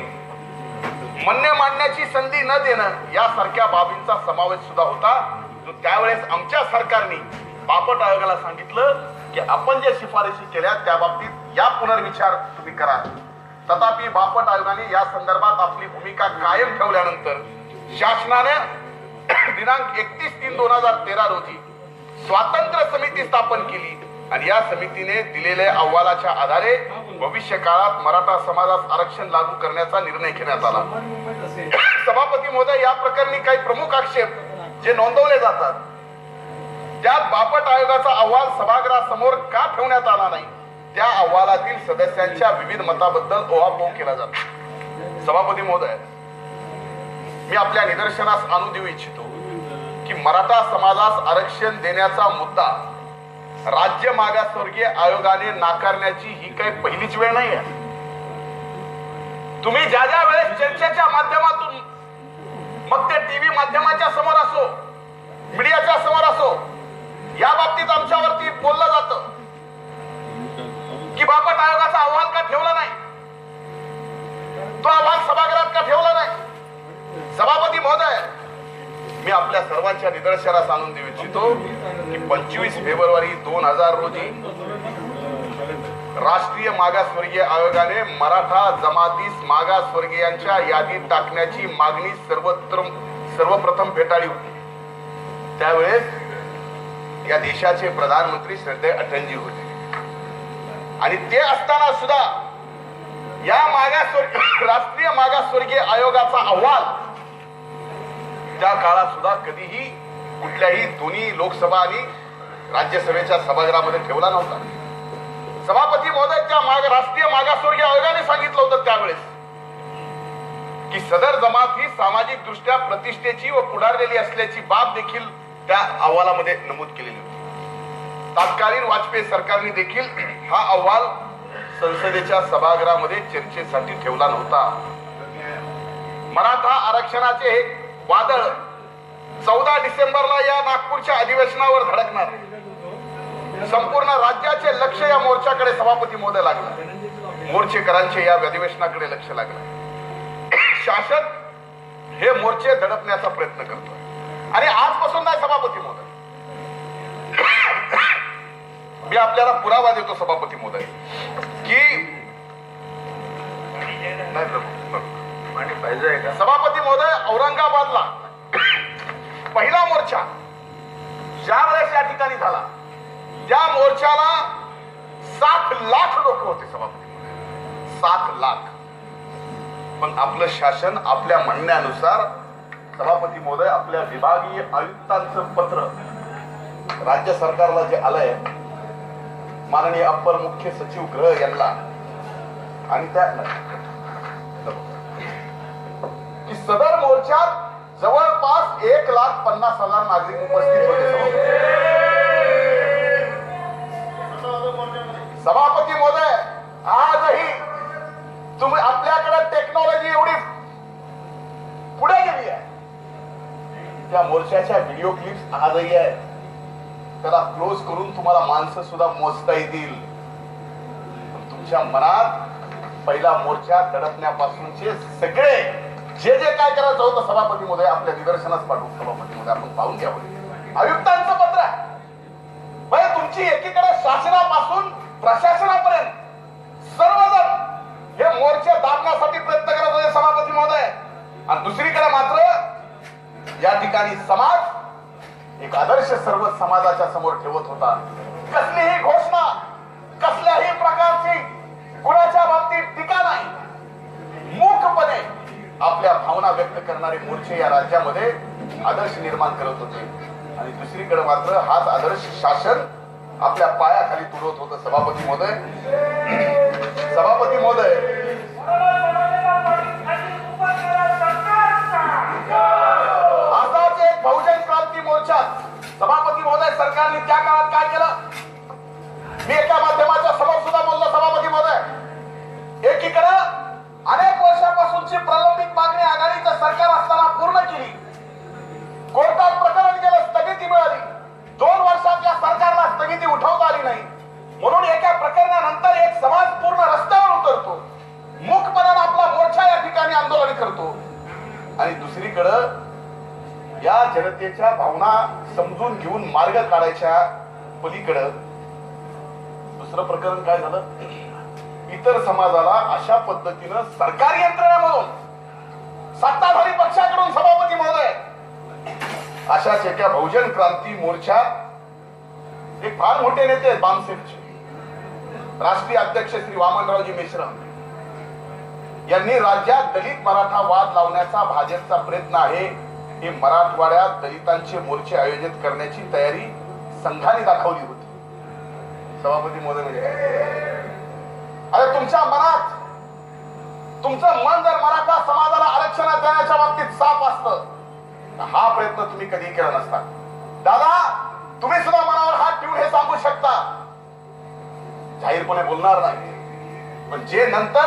म्हणणे मांडण्याची संधी न देणं यासारख्या बाबींचा समावेश सुद्धा होता, जो त्यावेळेस आमच्या सरकारने बापट आयोगाला सांगितलं की आपण जे शिफारशी केल्या त्या बाबतीत या पुनर्विचार तुम्ही करा. तथापि बापट आयोगाने या संदर्भात आपली भूमिका कायम ठेवल्यानंतर शासनाने दिनांक 31/3/2013 रोजी स्वातंत्र्य समिती स्थापन केली आणि या समितीने दिलेल्या अहवालाच्या आधारे भविष्य काळात मराठा समाजास आरक्षण लागू करण्याचा निर्णय घेण्यात आला. सभापती महोदय, या प्रकरणी काही प्रमुख आक्षेप जे नोंदवले जातात त्यात बापट आयोगाचा अहवाल सभागृहासमोर का ठेवण्यात आला नाही, त्या अहवालातील सदस्यांच्या विविध मताबद्दल ओहापोह केला जातो. सभापती महोदय, मी आपल्या निदर्शनास आणू देऊ इच्छितो की मराठा समाजास आरक्षण देण्याचा मुद्दा राज्य मागासवर्गीय आयोगाने नाकारण्याची ही काही पहिलीच वेळ नाही आहे. तुम्ही ज्या ज्या वेळेस चर्चेच्या माध्यमातून, मग ते टीव्ही माध्यमाच्या समोर असो, मीडियाच्या समोर असो, या बाबतीत आमच्यावरती बोललं जातं की बापट आयोगाचा अहवाल का ठेवला नाही, तो अहवाल सभागृहात का ठेवला नाही? सभापती महोदय, मी आपल्या सर्वांच्या निदर्शनास आणून देऊ इच्छितो की 25 फेब्रुवारी 2000 रोजी राष्ट्रीय मागासवर्गीय आयोगाने मराठा जमातीस मागासवर्गीयांच्या यादीत टाकण्याची मागणी सर्वप्रथम फेटाळली होती. त्यावेळेस या देशाचे प्रधानमंत्री श्रद्धेय अटलजी होते आणि ते असताना सुद्धा या राष्ट्रीय मागासवर्गीय आयोगाचा अहवाल त्या काळात सुद्धा कधीही कुठल्याही दोन्ही लोकसभा आणि राज्यसभेच्या सभागृहामध्ये ठेवला नव्हता. सभापती महोदय, त्या राष्ट्रीय मागासवर्गीय आयोगाने सांगितलं होतं त्यावेळेस की सदर जमात ही सामाजिक दृष्ट्या प्रतिष्ठेची व पुढारलेली असल्याची बाब देखील त्या अहवालामध्ये नमूद केलेली होती. तत्कालीन वाजपेयी सरकारने देखील हा अहवाल संसदेच्या सभागृहामध्ये चर्चेसाठी ठेवला नव्हता. मराठा आरक्षणाचे हे वादळ 14 डिसेंबरला या नागपूरच्या अधिवेशनावर धडकणार. संपूर्ण राज्याचे लक्ष या मोर्चाकडे सभापती महोदय लागलं. मोर्चेकरांचे या अधिवेशनाकडे लक्ष लागलं. शासन हे मोर्चे दडपण्याचा प्रयत्न करतोय आणि आजपासून नाही सभापती महोदय, मी आपल्याला पुरावा देतो सभापती महोदय की सभापती महोदय, औरंगाबादला पहिला मोर्चा ज्या वेळेस या ठिकाणी झाला त्या मोर्चाला 7 लाख लोक होते सभापती महोदय, 7 लाख. पण आपलं शासन आपल्या म्हणण्यानुसार सभापती महोदय आपल्या विभागीय आयुक्तांचं पत्र राज्य सरकारला जे आलंय माननीय अप्पर मुख्य सचिव गृह यांना आणि त्या की सदर मोर्चात जवळपास 1,50,000 नागरिक उपस्थित होते. सभापती महोदय, आजही तुम्ही आपल्याकडे टेक्नॉलॉजी एवढी पुढे गेली आहे, त्या मोर्चाच्या व्हिडिओ क्लिप्स आजही आहेत. त्याला क्लोज करून तुम्हाला माणसं सुद्धा मोजता येतील. तुमच्या मनात पहिला मोर्चा दडपण्यापासूनचे सगळे जे जे काय करायचं होतं सभापती महोदय आपल्या निदर्शनास पाठवू. सभापती महोदय आपण पाहून घ्यावं. आयुक्तांचं पत्र आहे. तुमची एकीकडे शासनापासून प्रशासनापर्यंत सर्वजण हे मोर्चे दाबण्यासाठी प्रयत्न करत होते सभापती महोदय, आणि दुसरीकडे मात्र या ठिकाणी समाज एक आदर्श सर्व समाजाच्या समोर ठेवत होता. कसलीही घोषणा, कसल्याही प्रकारची कुणाच्या बाबतीत टीका नाही, मूकपणे आपल्या भावना व्यक्त करणारे मोर्चे या राज्यामध्ये आदर्श निर्माण करत होते. आणि दुसरीकडे मात्र हाच आदर्श शासन आपल्या पायाखाली तुडवत होतं. सभापती महोदय, सभापती महोदय, असाच एक बहुजन क्रांती मोर्चात सभापती महोदय सरकारने त्या काळात काय केलं, मी एका माध्यमाच्या समोर सुद्धा बोललो. सभापती महोदय, एकीकडे अनेक वर्षापासूनची प्रलंबित मागणी आघाडीचं सरकार असताना पूर्ण केली. कोर्टात प्रकरण गेलं, स्थगिती मिळाली. 2 वर्षात या सरकारला स्थगिती उठवता आली नाही. म्हणून एका प्रकरणानंतर एक समाज पूर्ण रस्त्यावर उतरतो, मूकपणाने आपला मोर्चा या ठिकाणी आंदोलन करतो. आणि दुसरीकडं या जनतेच्या भावना समजून घेऊन मार्ग काढायच्या पलीकडं दुसरं प्रकरण काय झालं, इतर समाजाला अशा पद्धतीनं सरकारी यंत्रणेमधून, सत्ताधारी पक्षाकडून सभापती महोदय अशाच एका बहुजन क्रांती मोर्चात एक फार मोठे नेते आहेत बामसेफचे राष्ट्रीय अध्यक्ष श्री वामनरावजी मेश्राम यांनी राज्यात दलित मराठा वाद लावण्याचा भाजपचा प्रयत्न आहे हे मराठवाड्यात दलितांचे मोर्चे आयोजित करण्याची तयारी संघाने दाखवली होती. सभापती महोदय, म्हणजे अरे तुमच्या मनात, तुमचं मन जर मराठा समाजाला आरक्षण देण्याच्या बाबतीत साफ असतं, हा प्रयत्न तुम्ही कधी केला नसता. दादा, तुम्ही सुद्धा मनावर हात ठेवून हे सांगू शकता, जाहीरपणे बोलणार नाही, पण जे नंतर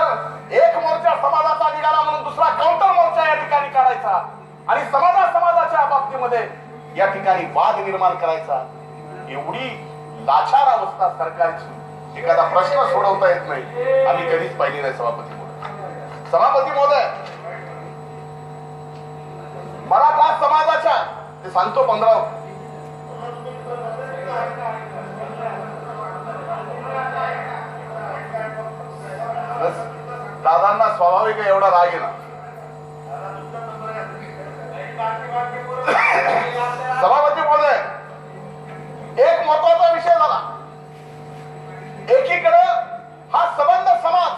एक मोर्चा समाजाचा निघाला म्हणून दुसरा काउंटर मोर्चा या ठिकाणी काढायचा आणि समाजाच्या बाबतीमध्ये या ठिकाणी वाद निर्माण करायचा, एवढी लाचार अवस्था सरकारची एखादा प्रश्न सोडवता येत नाही आम्ही कधीच पाहिली नाही. सभापती महोदय, मराठा समाजाच्या ते सांगतो 15 दादांना स्वाभाविक एवढा राग आहे ना. सभापती महोदय, एक महत्वाचा विषय झाला. एकीकडे हा सबंध समाज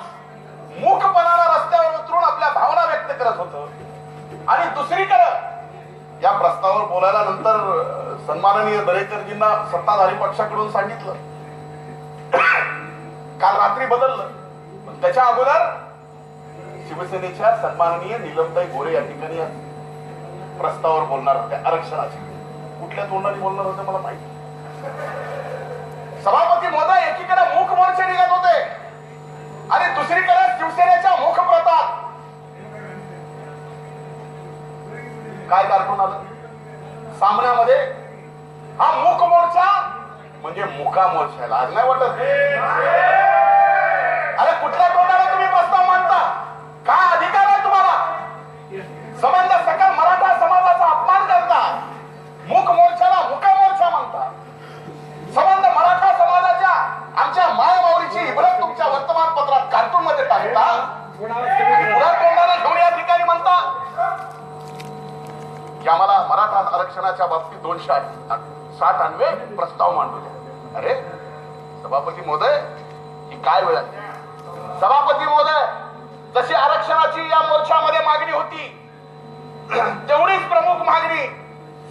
मूकपणाला रस्त्यावर उतरून आपल्या भावना व्यक्त करत होत आणि दुसरीकडे या प्रस्तावावर बोलायला नंतर सन्माननीय दरेकरजींना सत्ताधारी पक्षाकडून सांगितलं, काल रात्री बदललं. पण त्याच्या अगोदर शिवसेनेच्या सन्माननीय नीलमताई गोरे या ठिकाणी प्रस्तावावर बोलणार होत्या. आरक्षणाचे कुठल्या तोंडाने बोलणार होते मला माहिती. सभापती महोदय, एकीकडे मूक मोर्चे निघत होते आणि दुसरीकडे शिवसेनेच्या मुखप्रताप काय कार्टून आलं सामन्यामध्ये. हा मूक मोर्चा म्हणजे मुका मोर्चा. लाज नाही वाटत? अरे कुठल्या तोंडाने तुम्ही प्रस्ताव मांडता? काय अधिकार आहे तुम्हाला? संबंध सकल मराठा समाजाचा अपमान करता. मूक मोर्चाला मुका मोर्चा म्हणता. संबंध मराठा समाजाच्या आमच्या मायमाऊलीची इब्रत तुमच्या वर्तमानपत्रात कार्टून मध्ये टाकता. पुढे तोंडाने घेऊन या ठिकाणी म्हणता की आम्हाला मराठा आरक्षणाच्या बाबतीत 260 प्रस्ताव मांडले. अरे सभापती महोदय, ही काय वेळ आहे? सभापती महोदय, जशी आरक्षणाची या मोर्चामध्ये मागणी होती तेवढीच प्रमुख मागणी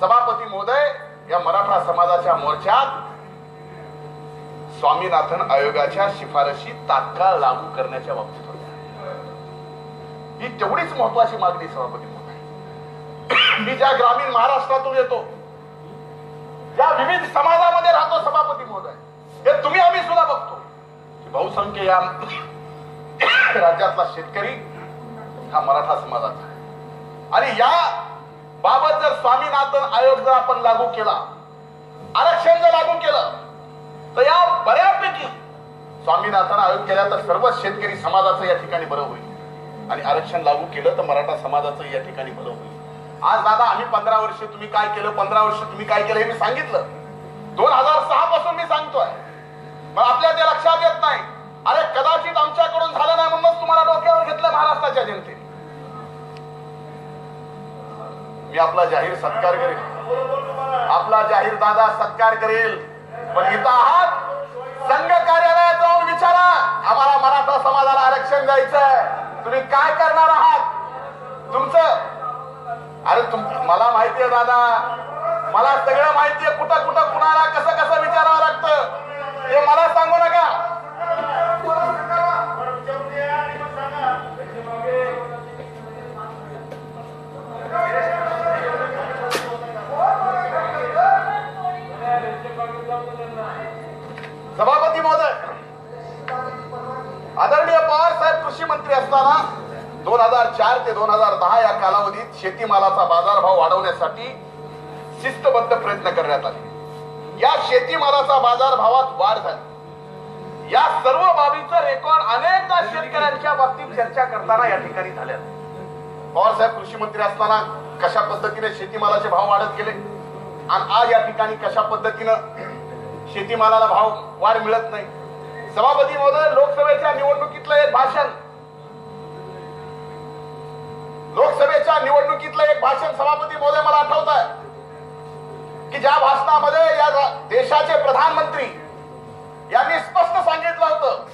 सभापती महोदय या मराठा समाजाच्या मोर्चात स्वामीनाथन आयोगाच्या शिफारशी तात्काळ लागू करण्याच्या बाबतीत होत्या. ही तेवढीच महत्वाची मागणी सभापती महोदय. मी ज्या ग्रामीण महाराष्ट्रातून येतो, ज्या विविध समाजामध्ये राहतो सभापती महोदय, हे तुम्ही आम्ही सुद्धा बघतो की बहुसंख्य या राज्यातला शेतकरी हा मराठा समाजाचा आहे. आणि या बाबत जर स्वामीनाथन आयोग जर आपण लागू केला, आरक्षण जर लागू केलं, तर या बऱ्यापैकी स्वामीनाथन आयोग केला तर सर्व शेतकरी समाजाचं या ठिकाणी बरं होईल आणि आरक्षण लागू केलं तर मराठा समाजाचं या ठिकाणी बरं होईल. आज दादा आम्ही 15 वर्ष तुम्ही काय केलं, 15 वर्ष तुम्ही काय केलं हे मी सांगितलं. 2006 पासून मी सांगतोय, पण आपल्या ते लक्षात येत नाही. अरे कदाचित आमच्याकडून झालं नाही म्हणूनच तुम्हाला डोक्यावर घेतलं महाराष्ट्राच्या जनतेने. मी आपला जाहीर सत्कार करेल, आपला जाहीर दादा सत्कार करेल, पण इथं आहात संघ कार्यालयात जाऊन विचारा, आम्हाला मराठा समाजाला आरक्षण द्यायचंय, तुम्ही काय करणार आहात? तुमचं अरे मला माहितीये दादा, मला सगळं माहितीये, कुठं कुठं कुणाला कसं कसं विचारावं लागतं हे मला सांगू नका. सभापती महोदय, आदरणीय पवार साहेब कृषी मंत्री असताना 2004 ते 2010 या कालावधीत शेतीमालाचा बाजारभाव वाढवण्यासाठी शिस्तबद्ध प्रयत्न करण्यात आले. या शेतीमालाचा बाजारभावात वाढ झाली. या सर्व बाबीचं रेकॉर्ड अनेकदा शेतकऱ्यांच्या बाबतीत चर्चा करताना या ठिकाणी झाल्या. पवार साहेब कृषी मंत्री असताना कशा पद्धतीने शेतीमालाचे भाव वाढत गेले आणि आज या ठिकाणी कशा पद्धतीनं शेतीमालाला भाव वाढ मिळत नाही. सभापती महोदय, लोकसभेच्या निवडणुकीतलं एक भाषण सभापती महोदय मला आठवत आहे की ज्या भाषणामध्ये या देशाचे प्रधानमंत्री यांनी स्पष्ट सांगितलं होतं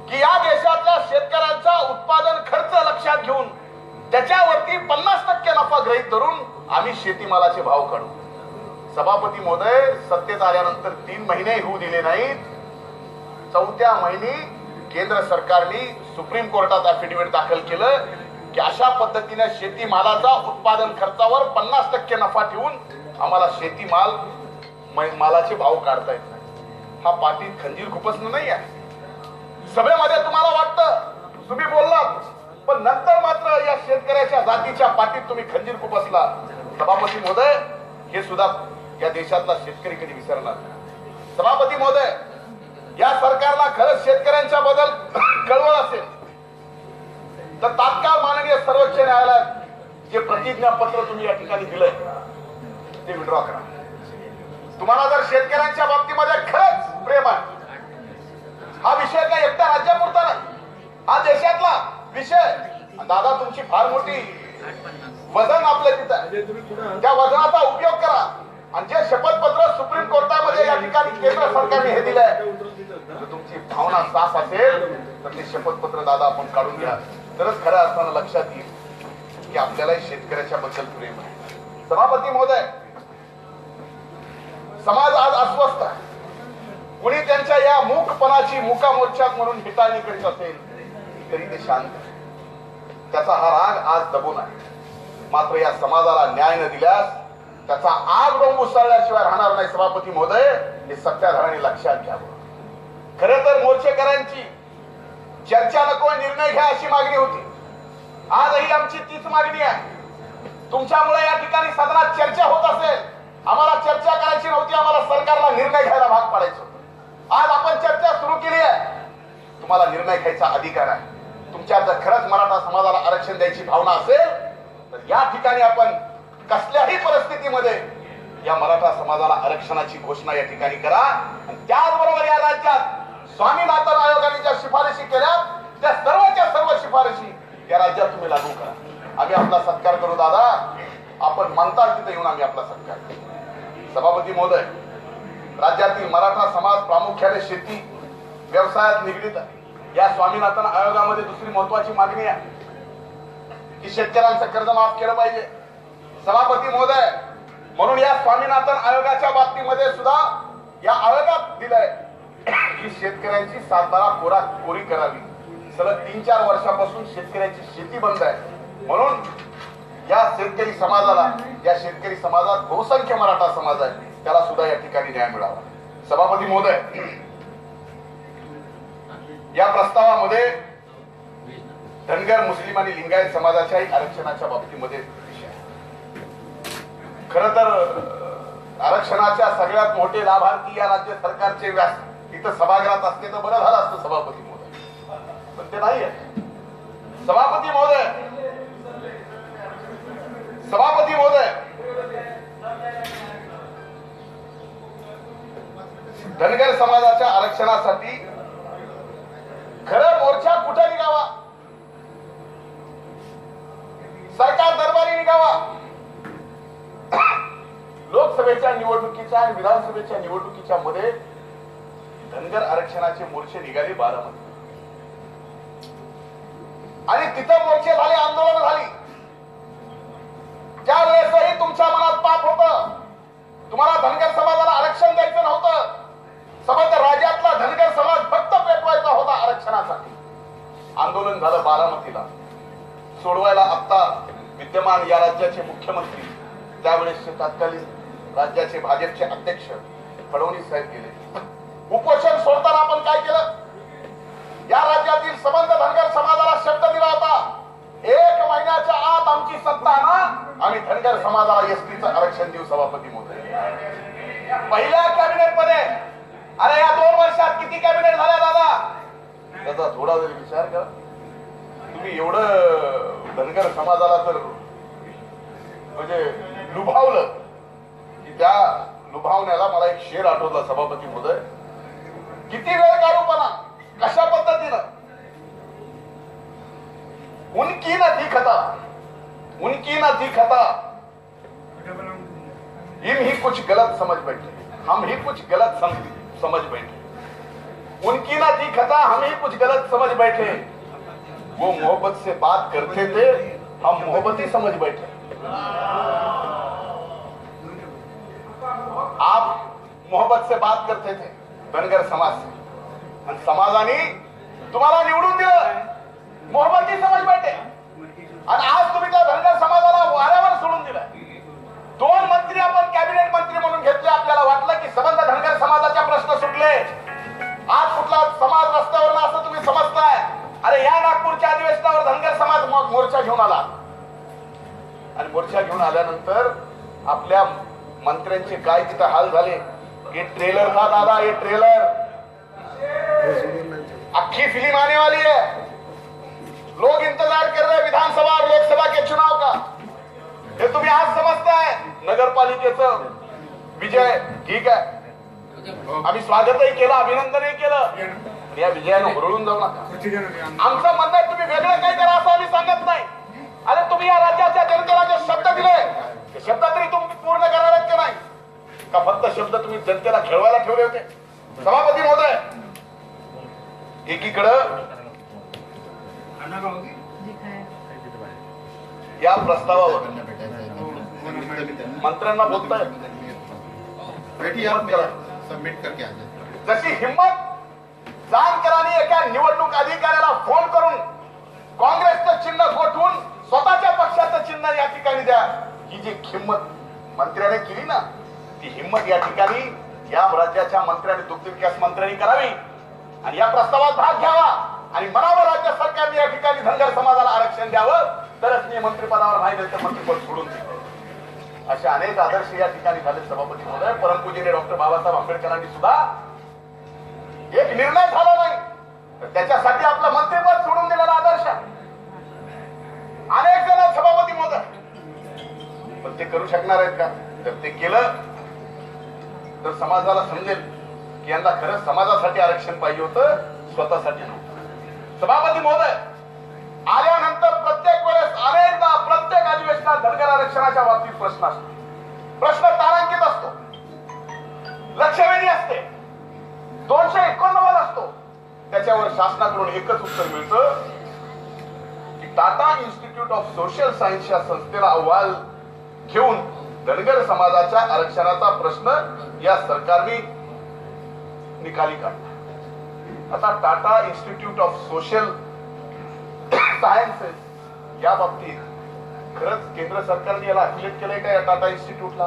की या देशातल्या शेतकऱ्यांचा उत्पादन खर्च लक्षात घेऊन त्याच्यावरती 50% नफा गृहीत धरून आम्ही शेतीमालाचे भाव काढू. सभापती महोदय, सत्तेत आल्यानंतर 3 महिने होऊ दिले नाहीत, 4थ्या महिनी केंद्र सरकारने सुप्रीम कोर्टात अफिडेव्हिट दाखल केलं की अशा पद्धतीने शेतीमालाचा उत्पादन खर्चावर 50% नफा ठेवून आम्हाला शेतीमाल मालाचे भाव काढता येत नाही. हा पाठीत खंजीर खुपसणं नाही आहे. सभेमध्ये तुम्हाला वाटतं तुम्ही बोललात, पण नंतर मात्र या शेतकऱ्याच्या जातीच्या पाठीत तुम्ही खंजीर खुपसला. सभापती महोदय, हे सुद्धा या देशातला शेतकरी कधी विसरणार नाही. सभापती महोदय, या सरकारला खरंच शेतकऱ्यांच्या बद्दल कळवळ असेल तर तात्काळ माननीय सर्वोच्च न्यायालयात जे प्रतिज्ञापत्र तुम्ही या ठिकाणी दिलंय ते विड्रॉ करा. तुम्हाला जर शेतकऱ्यांच्या बाबतीमध्ये खरंच प्रेम आहे, हा विषय काय एकट्या राज्यापुरता नाही, हा देशातला विषय. दादा तुमची फार मोठी वजन आपल्या तिथं आहे, त्या वजनाचा उपयोग करा. आणि जे शपथपत्र सुप्रीम कोर्टामध्ये या ठिकाणी केंद्र सरकारने हे दिलंय, जर तुमची भावना साफ असेल तर ते शपथपत्र दादा आपण काढून घ्या, तरच खऱ्या अर्थानं लक्षात येईल की आपल्याला शेतकऱ्याच्या बद्दल प्रेम आहे. सभापती महोदय, समाज आज अस्वस्थ आहे. कुणी त्यांच्या या मूकपणाची मुका मोर्चात म्हणून हिताळणी करीत असेल तरी ते शांत आहे. त्याचा हा राग आज दबून आहे. मात्र या समाजाला न्याय न दिल्यास त्याचा आग डोंब उसळल्याशिवाय राहणार नाही. सभापती महोदय, हे सत्ताधाऱ्यांनी लक्षात घ्यावं. खरे तर मोर्चेकऱ्यांची चर्चा नको, निर्णय घ्या अशी मागणी होती. आजही आमची तीच मागणी आहे. तुमच्यामुळे या ठिकाणी सदनात चर्चा होत असेल, आम्हाला चर्चा करायची नव्हती, आम्हाला सरकारला निर्णय घ्यायला भाग पाडायचं होतं. आज आपण चर्चा सुरू केली आहे. तुम्हाला निर्णय घ्यायचा अधिकार आहे. तुमच्या जर खरंच मराठा समाजाला आरक्षण द्यायची भावना असेल तर या ठिकाणी आपण कसल्याही परिस्थितीमध्ये या मराठा समाजाला आरक्षणाची घोषणा या ठिकाणी करा. आणि त्याचबरोबर या राज्यात स्वामीनाथन आयोगाने ज्या शिफारशी केल्या त्या सर्वच्या सर्व शिफारशी या राज्यात तुम्ही लागू करा. आम्ही आपला सत्कार करू दादा, आपण म्हणताल तिथे येऊन आम्ही आपला सत्कार करू. सभापती महोदय, राज्यातील मराठा समाज प्रामुख्याने शेती व्यवसायात निगडीत आहे. या स्वामीनाथन आयोगामध्ये दुसरी महत्वाची मागणी आहे की शेतकऱ्यांचं कर्ज माफ केलं पाहिजे. सभापती महोदय, म्हणून या स्वामीनाथन आयोगाच्या बाबतीमध्ये सुद्धा या आयोगात दिलंय की शेतकऱ्यांची सातबारा कोरी करावी. सलग 3-4 वर्षापासून शेतकऱ्यांची शेती बंद आहे. म्हणून या शेतकरी समाजाला, या शेतकरी समाजात बहुसंख्य मराठा समाज आहे, त्याला सुद्धा या ठिकाणी न्याय मिळावा. सभापती महोदय, या प्रस्तावामध्ये धनगर, मुस्लिम आणि लिंगायत समाजाच्याही आरक्षणाच्या बाबतीमध्ये विषय आहे. खरं तर आरक्षणाच्या सगळ्यात मोठे लाभार्थी या राज्य सरकारचे इथं सभागृहात असते तर बरं झालं असतं सभापती महोदय, पण ते नाही आहे. सभापती महोदय, सभापती महोदय, धनगर समाजाच्या आरक्षणासाठी खरं मोर्चा कुठे निघावा, सरकार दरबारी निघावा. लोकसभेच्या निवडणुकीच्या आणि विधानसभेच्या निवडणुकीच्या मध्ये धनगर आरक्षणाचे मोर्चे निघाले बारामती आणि तिथं मोर्चे झाले, आंदोलन झाली. त्यावेळेसही तुमच्या मनात पाप होतं, तुम्हाला धनगर समाजाला आरक्षण द्यायचं नव्हतं. समग्र राज्यातला धनगर समाज फक्त पेटवायचा होता आरक्षणासाठी. आंदोलन झालं बारामतीला. सोडवायला आता विद्यमान या राज्याचे मुख्यमंत्री, त्यावेळेसचे तत्कालीन राज्याचे भाजपचे अध्यक्ष फडणवीस साहेब गेले. उपोषण सोडताना आपण काय केलं, या राज्यातील संबंध धनगर समाजाला शब्द दिला होता, 1 महिन्याच्या आत आमची सत्ता ना, आम्ही धनगर समाजाला एसटीचं आरक्षण देऊ. सभापती महोदय, पहिल्या कॅबिनेट मध्ये, अरे या 2 वर्षात किती कॅबिनेट झाल्या दादा, त्याचा थोडा जरी विचार करा. तुम्ही एवढं धनगर समाजाला तर म्हणजे लुभावलं की त्या लुभावण्याला मला एक शेर आठवला. सभापती महोदय, किती वेळ काढूपणा, कशा पद्धतीनं, उनकी ना दिखता, उनकी ना दिखता, इन ही कुछ गलत समझ बैठे, हम ही कुछ गलत समझ बैठे. उनकी ना दिखता, हम ही कुछ गलत समझ बैठे. वो मोहब्बत से बात करते थे, हम मोहब्बती समझ बैठे. आप मोहब्बत से बात करते थे धनगर समाज से, आणि समाजाने तुम्हाला निवडून दिलं, मोहब्बती समझ बैठे. आणि आज तुम्ही त्या धनगर समाजाला वाऱ्यावर सोडून दिलं. 2 मंत्री आपण कॅबिनेट मंत्री म्हणून घेतले. आपल्याला वाटलं की संबंध धनगर समाजाच्या प्रश्न सुटले. आज कुठला समाज रस्त्यावर असं तुम्ही समजताय. अरे या नागपूरच्या अधिवेशनावर धनगर समाज मोर्चा घेऊन आला आणि मोर्चा घेऊन आल्यानंतर आपल्या मंत्र्यांचे काय तिथं हाल झाले ये ट्रेलर था दादा, ये ट्रेलर, अच्छी फिल्म आने वाली है। लोग इंतजार कर रहे हैं विधानसभा और लोकसभा के चुनाव का। हे तुम्ही आज समजताय नगरपालिकेचं विजय, ठीक आहे, आम्ही स्वागतही केलं, अभिनंदनही केलं, या विजयानं हुरळून जाऊ नका। आमचं म्हणणं आहे तुम्ही वेगळं काय करा असं आम्ही सांगत नाही। अरे तुम्ही या राज्याच्या जनतेला जे शब्द दिले ते शब्द तरी तुम्ही पूर्ण करणार आहेत का नाही? का फक्त शब्द तुम्ही जनतेला खेळवायला ठेवले होते? सभापती महोदय, एकीकडं या प्रस्तावावर मंत्र्यांना बोलताय, सबमिट करके जशी हिम्मत जानकरांनी एका निवडणूक अधिकाऱ्याला फोन करून काँग्रेसचं चिन्ह गोठवून स्वतःच्या पक्षाचं चिन्ह या ठिकाणी द्या, ही जी हिम्मत मंत्र्याने केली ना, ती हिम्मत या ठिकाणी या राज्याच्या मंत्र्यांनी, दुग्ध विकास मंत्र्यांनी करावी आणि या प्रस्तावात भाग घ्यावा आणि म्हणावं राज्य सरकारने या ठिकाणी धनगर समाजाला आरक्षण द्यावं, तरच मी मंत्रिपदावर नाही तर मंत्रिपद सोडून देतो। असे अनेक आदर्श या ठिकाणी झाले सभापती महोदय। परमपूजनीय डॉक्टर बाबासाहेब आंबेडकरांनी सुद्धा एक निर्णय झाला नाही तर त्याच्यासाठी आपलं मंत्रिपद सोडून दिलेला आदर्श अनेक जण सभापती महोदय, पण ते करू शकणार आहेत का? जर ते केलं तर समाजाला समजेल की यांना खरंच समाजासाठी आरक्षण पाहिजे होतं, स्वतःसाठी नव्हतं। सभापती महोदय, आल्यानंतर प्रत्येक वेळेस अनेकदा प्रत्येक अधिवेशनात धनगर आरक्षणाच्या बाबतीत प्रश्न असतो, प्रश्न तारांकित असतो, लक्षवेधी असते, 289 असतो, त्याच्यावर शासनाकडून एकच उत्तर मिळतं की Tata institute of social science या संस्थेला अहवाल घेऊन धनगर समाजाच्या आरक्षणाचा प्रश्न या सरकारने निकाली काढला। आता Tata institute of social sciences या बाबतीत खरंच केंद्र सरकारने याला अफिलिएट केलंय का या टाटा इन्स्टिट्यूटला?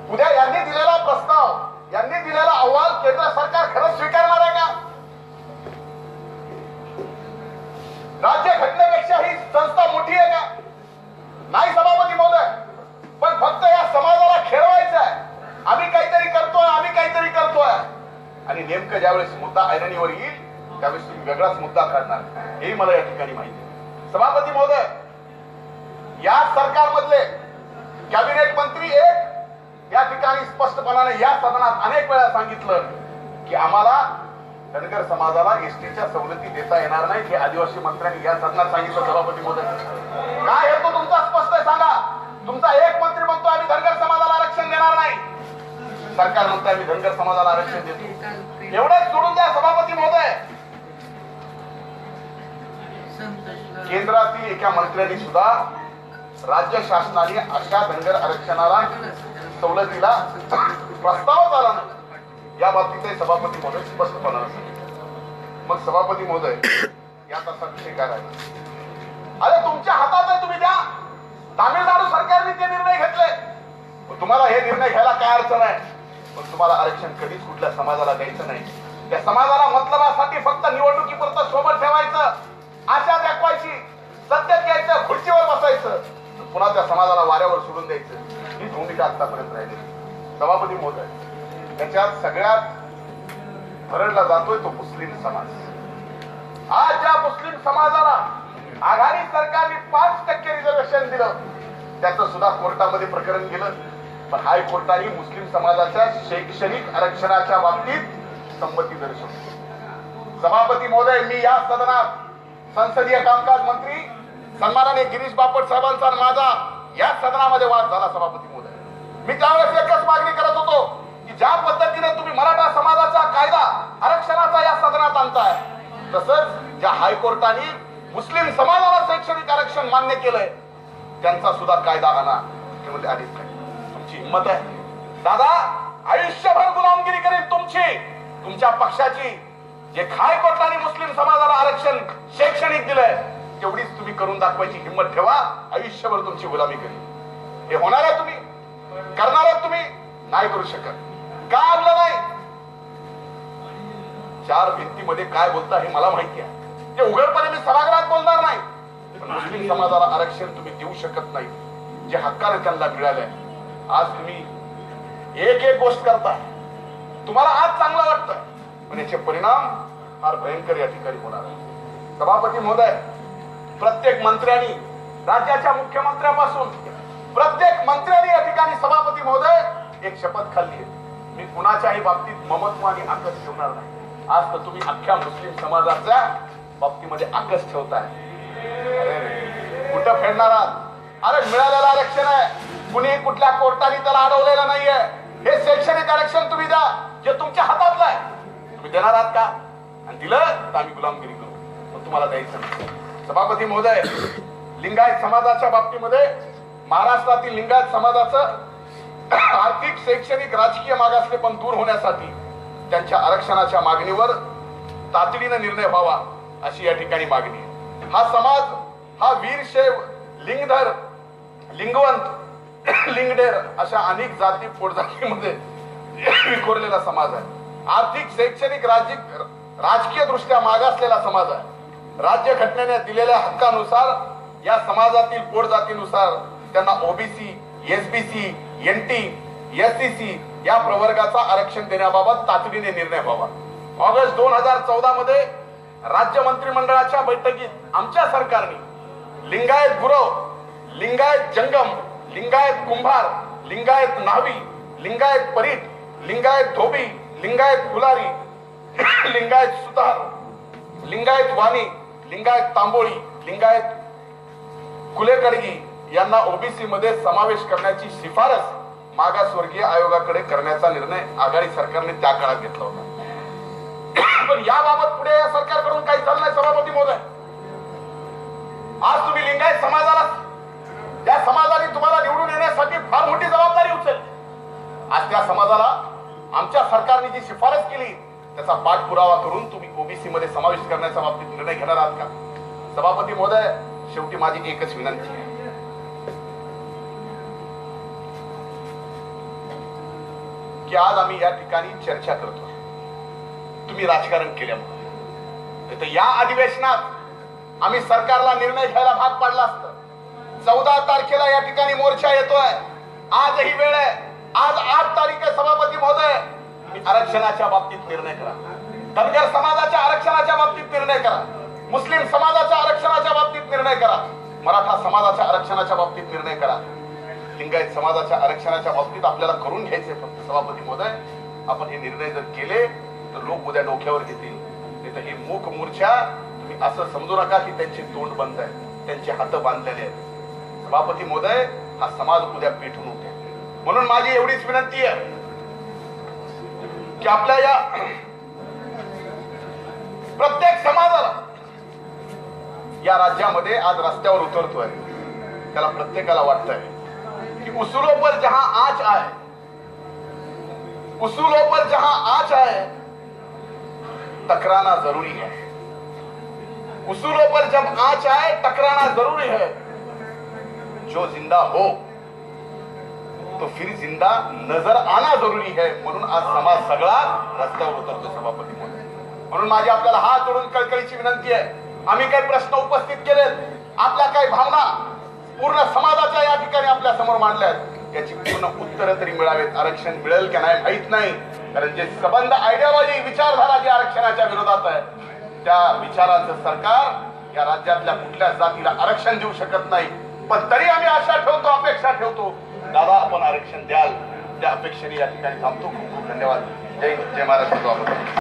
उद्या यांनी दिलेला प्रस्ताव, यांनी दिलेला अहवाल केंद्र सरकार खरंच स्वीकारणार आहे का? राज्य घटनेपेक्षा ही संस्था मोठी आहे का? नाही सभापती महोदय, पण फक्त या समाजाला खेळवायचं आहे, आम्ही काहीतरी करतोय, आम्ही काहीतरी करतोय, आणि नेमकं ज्यावेळेस मुद्दा ऐरणीवर येईल त्यावेळेस तुम्ही वेगळाच मुद्दा काढणार, हेही मला या ठिकाणी माहिती आहे। सभापती महोदय, या सरकारमधले कॅबिनेट मंत्री एक या ठिकाणी स्पष्टपणाने या सदनात अनेक वेळा सांगितलं की आम्हाला धनगर समाजाला एसटीच्या सवलती देता येणार नाही, हे आदिवासी मंत्र्यांनी या सदनात सांगितलं। सभापती महोदय, काय हेतू तुमचा स्पष्ट आहे सांगा? तुमचा एक मंत्री म्हणतो आम्ही धनगर समाजाला आरक्षण देणार नाही, सरकार म्हणतो आम्ही धनगर समाजाला आरक्षण देतो। एवढेच सोडून द्या सभापती महोदय, केंद्रातील एका मंत्र्यांनी सुद्धा राज्य शासनाने अशा धनगर आरक्षणाला सवलतीला प्रस्ताव आला नाही या बाबतीत सभापती महोदय स्पष्टपणाने सांगितलं। मग सभापती महोदय, यात असा विषय काय राहिला? अरे तुमच्या हातात आहे, तुम्ही द्या। तामिळनाडू सरकारने ते निर्णय घेतले, तुम्हाला हे निर्णय घ्यायला काय अडचण आहे? पण तुम्हाला आरक्षण कधीच कुठल्या समाजाला द्यायचं नाही, त्या समाजाला मतलबासाठी फक्त निवडणुकीपुरतं सोबत ठेवायचं, आशा दाखवायची, सत्तेत घ्यायचं, खुर्चीवर बसायचं, पुन्हा त्या समाजाला वाऱ्यावर सोडून द्यायचं, ही भूमिका आतापर्यंत राहिली। सभापती महोदय, त्याच्यात सगळ्यात भरडला जातोय तो मुस्लिम समाज। आज ज्या मुस्लिम समाजाला आघाडी सरकारने 5% रिझर्वेशन दिलं, त्याचं सुद्धा कोर्टामध्ये प्रकरण गेलं, पण हायकोर्टाने मुस्लिम समाजाच्या शैक्षणिक आरक्षणाच्या बाबतीत संमती दर्शवली। सभापती महोदय, मी या सदनात संसदीय कामकाज मंत्री सन्माननीय गिरीश बापट साहेबांचा माझा या सदनामध्ये वाद झाला। सभापती महोदय, मी त्यावेळेस एकच मागणी करत होतो की ज्या पद्धतीने तुम्ही मराठा समाजाचा कायदा आरक्षणाचा या सदनात आणताय, तसंच ज्या हायकोर्टाने मुस्लिम समाजाला शैक्षणिक आरक्षण मान्य केलंय त्यांचा सुद्धा कायदा आणा। मुख्यमंत्री आधीच काय तुमची हिंमत आहे दादा? आयुष्यभर गुलामगिरी करेल तुमची, तुमच्या पक्षाची। जे हायकोर्टाने मुस्लिम समाजाला आरक्षण शैक्षणिक दिलंय तेवढीच तुम्ही करून दाखवायची हिंमत ठेवा, आयुष्यभर तुमची गुलामी करेल। हे होणार आहे, तुम्ही करणार आहात, तुम्ही नाही करू शकत। का आणलं नाही? चार भिंतीमध्ये काय बोलता हे मला माहिती आहे, ते उघडपणे मी सभागृहात बोलणार नाही, पण मुस्लिम समाजाला आरक्षण तुम्ही देऊ शकत नाही जे हक्काने त्यांना मिळालंय। आज तुम्ही एक एक गोष्ट करता, तुम्हाला आज चांगलं वाटतं, पण याचे परिणाम फार भयंकर या ठिकाणी होणार आहे. सभापती महोदय, प्रत्येक मंत्र्यांनी, राज्याच्या मुख्यमंत्र्यापासून प्रत्येक मंत्र्यांनी या ठिकाणी सभापती महोदय एक शपथ खाल्ली आहे. मी कुणाच्याही बाबतीत ममत्व आणि आकस ठेवणार नाही. आज तर तुम्ही अख्ख्या मुस्लिम समाजाच्या बाबतीमध्ये आकस ठेवताय. कुठं फेडणार आहात? अरे मिळालेलं आरक्षण आहे, कुणी कुठल्या कोर्टाने त्याला अडवलेलं नाहीये. हे शैक्षणिक आरक्षण तुम्ही द्या, जे तुमच्या हातातलं आहे. तुम्ही देणार आहात का? आणि दिलं तर आम्ही गुलामगिरी करू, पण तुम्हाला द्यायचं नाही. सभापती महोदय, लिंगायत समाजाच्या बाबतीमध्ये महाराष्ट्रातील लिंगायत समाजाचं आर्थिक, शैक्षणिक, राजकीय मागासलेपण दूर होण्यासाठी त्यांच्या आरक्षणाच्या मागणीवर तातडीने निर्णय व्हावा अशी या ठिकाणी मागणी आहे. हा समाज हा वीरशैव, लिंगधर, लिंगवंत, लिंगडेर अशा अनेक जाती पोटजातीमध्ये विखुरलेला समाज आहे. आर्थिक, शैक्षणिक, राजकीय दृष्ट्या मागासलेला समाज आहे. राज्य घटनेने दिलेल्या हक्कानुसार या समाजातील पोटजातीनुसार त्यांना ओबीसी, एसबीसी, एनटी, एससीसी या प्रवर्गाचा आरक्षण देण्याबाबत तातडीने निर्णय व्हावा. ऑगस्ट 2014 मध्ये राज्य मंत्रिमंडळाच्या बैठकीत आमच्या सरकारने लिंगायत गुरव, लिंगायत जंगम, लिंगायत कुंभार, लिंगायत न्हावी, लिंगायत परीट, लिंगायत धोबी, लिंगायत गुलारी, लिंगायत सुतार, लिंगायत वाणी, लिंगायत तांबोळी, लिंगायत कुलेकडगी यांना ओबीसी मध्ये समावेश करण्याची शिफारस मागासवर्गीय आयोगाकडे करण्याचा निर्णय आघाडी सरकारने त्या काळात घेतला होता. पण याबाबत पुढे या सरकारकडून काही झालं नाही. सभापती महोदय, आज तुम्ही लिंगायत समाजाला, त्या समाजाने तुम्हाला निवडून येण्यासाठी फार मोठी जबाबदारी उचलली. आज त्या समाजाला आमच्या सरकारने जी शिफारस केली त्याचा पाठपुरावा करून तुम्ही ओबीसी मध्ये समावेश करण्याच्या बाबतीत निर्णय घेणार आहात का? सभापती महोदय, शेवटी माझी एकच विनंती आहे की आज आम्ही या ठिकाणी चर्चा करतो, तुम्ही राजकारण केल्यामुळे. तर या अधिवेशनात आम्ही सरकारला निर्णय घ्यायला भाग पाडला असतं. 14 तारखेला या ठिकाणी मोर्चा येतोय. आजही वेळ आहे. आज 8 तारीख आहे. सभापती महोदय, आरक्षणाच्या बाबतीत निर्णय करा. धनगर समाजाच्या आरक्षणाच्या बाबतीत निर्णय करा. मुस्लिम समाजाच्या आरक्षणाच्या बाबतीत निर्णय करा. मराठा समाजाच्या आरक्षणाच्या बाबतीत निर्णय करा. लिंगायत समाजाच्या आरक्षणाच्या बाबतीत आपल्याला करून घ्यायचे. फक्त सभापती महोदय, आपण हे निर्णय जर केले तर लोक उद्या डोक्यावर घेतील. नाही तर हे मूक मोर्चा, तुम्ही असं समजू नका की त्यांचे तोंड बंद आहे, त्यांचे हात बांधलेले आहेत. सभापती महोदय, हा समाज उद्या पेटून उठेल. म्हणून माझी एवढीच विनंती आहे की आपल्या या प्रत्येक समाजाला या राज्यामध्ये आज रस्त्यावर उतरतोय, त्याला प्रत्येकाला वाटतंय कि उसूलों पर जहां आंच आए, उसूलों पर जहां आंच आए टकराना जरूरी है. उसूलों पर जब आंच आए टकराना जरूरी है. जो जिंदा हो तो फिर जिंदा नजर आना जरूरी है. म्हणून आज समाज सगळा रस्त्यावर उतरतो. सभापती महोदय, म्हणून माझी आपल्याला हात जोडून कळकळीची विनंती आहे. आम्ही काही प्रश्न उपस्थित केलेत, आपल्या काही भावना पूर्ण समाजाच्या या ठिकाणी आपल्या समोर मांडल्यात, त्याची पूर्ण उत्तरं तरी मिळावेत. आरक्षण मिळेल का नाही माहित नाही, कारण जे सबंध आयडिओलॉजी, विचारधारा जी आरक्षणाच्या विरोधात आहे, त्या विचाराचं सरकार या राज्यातल्या कुठल्याच जातीला आरक्षण देऊ शकत नाही. पण तरी आम्ही आशा ठेवतो, अपेक्षा ठेवतो, दादा आपण आरक्षण द्याल. त्या अपेक्षेने या ठिकाणी थांबतो. खूप खूप धन्यवाद. जय हिंद, जय महाराष्ट्र.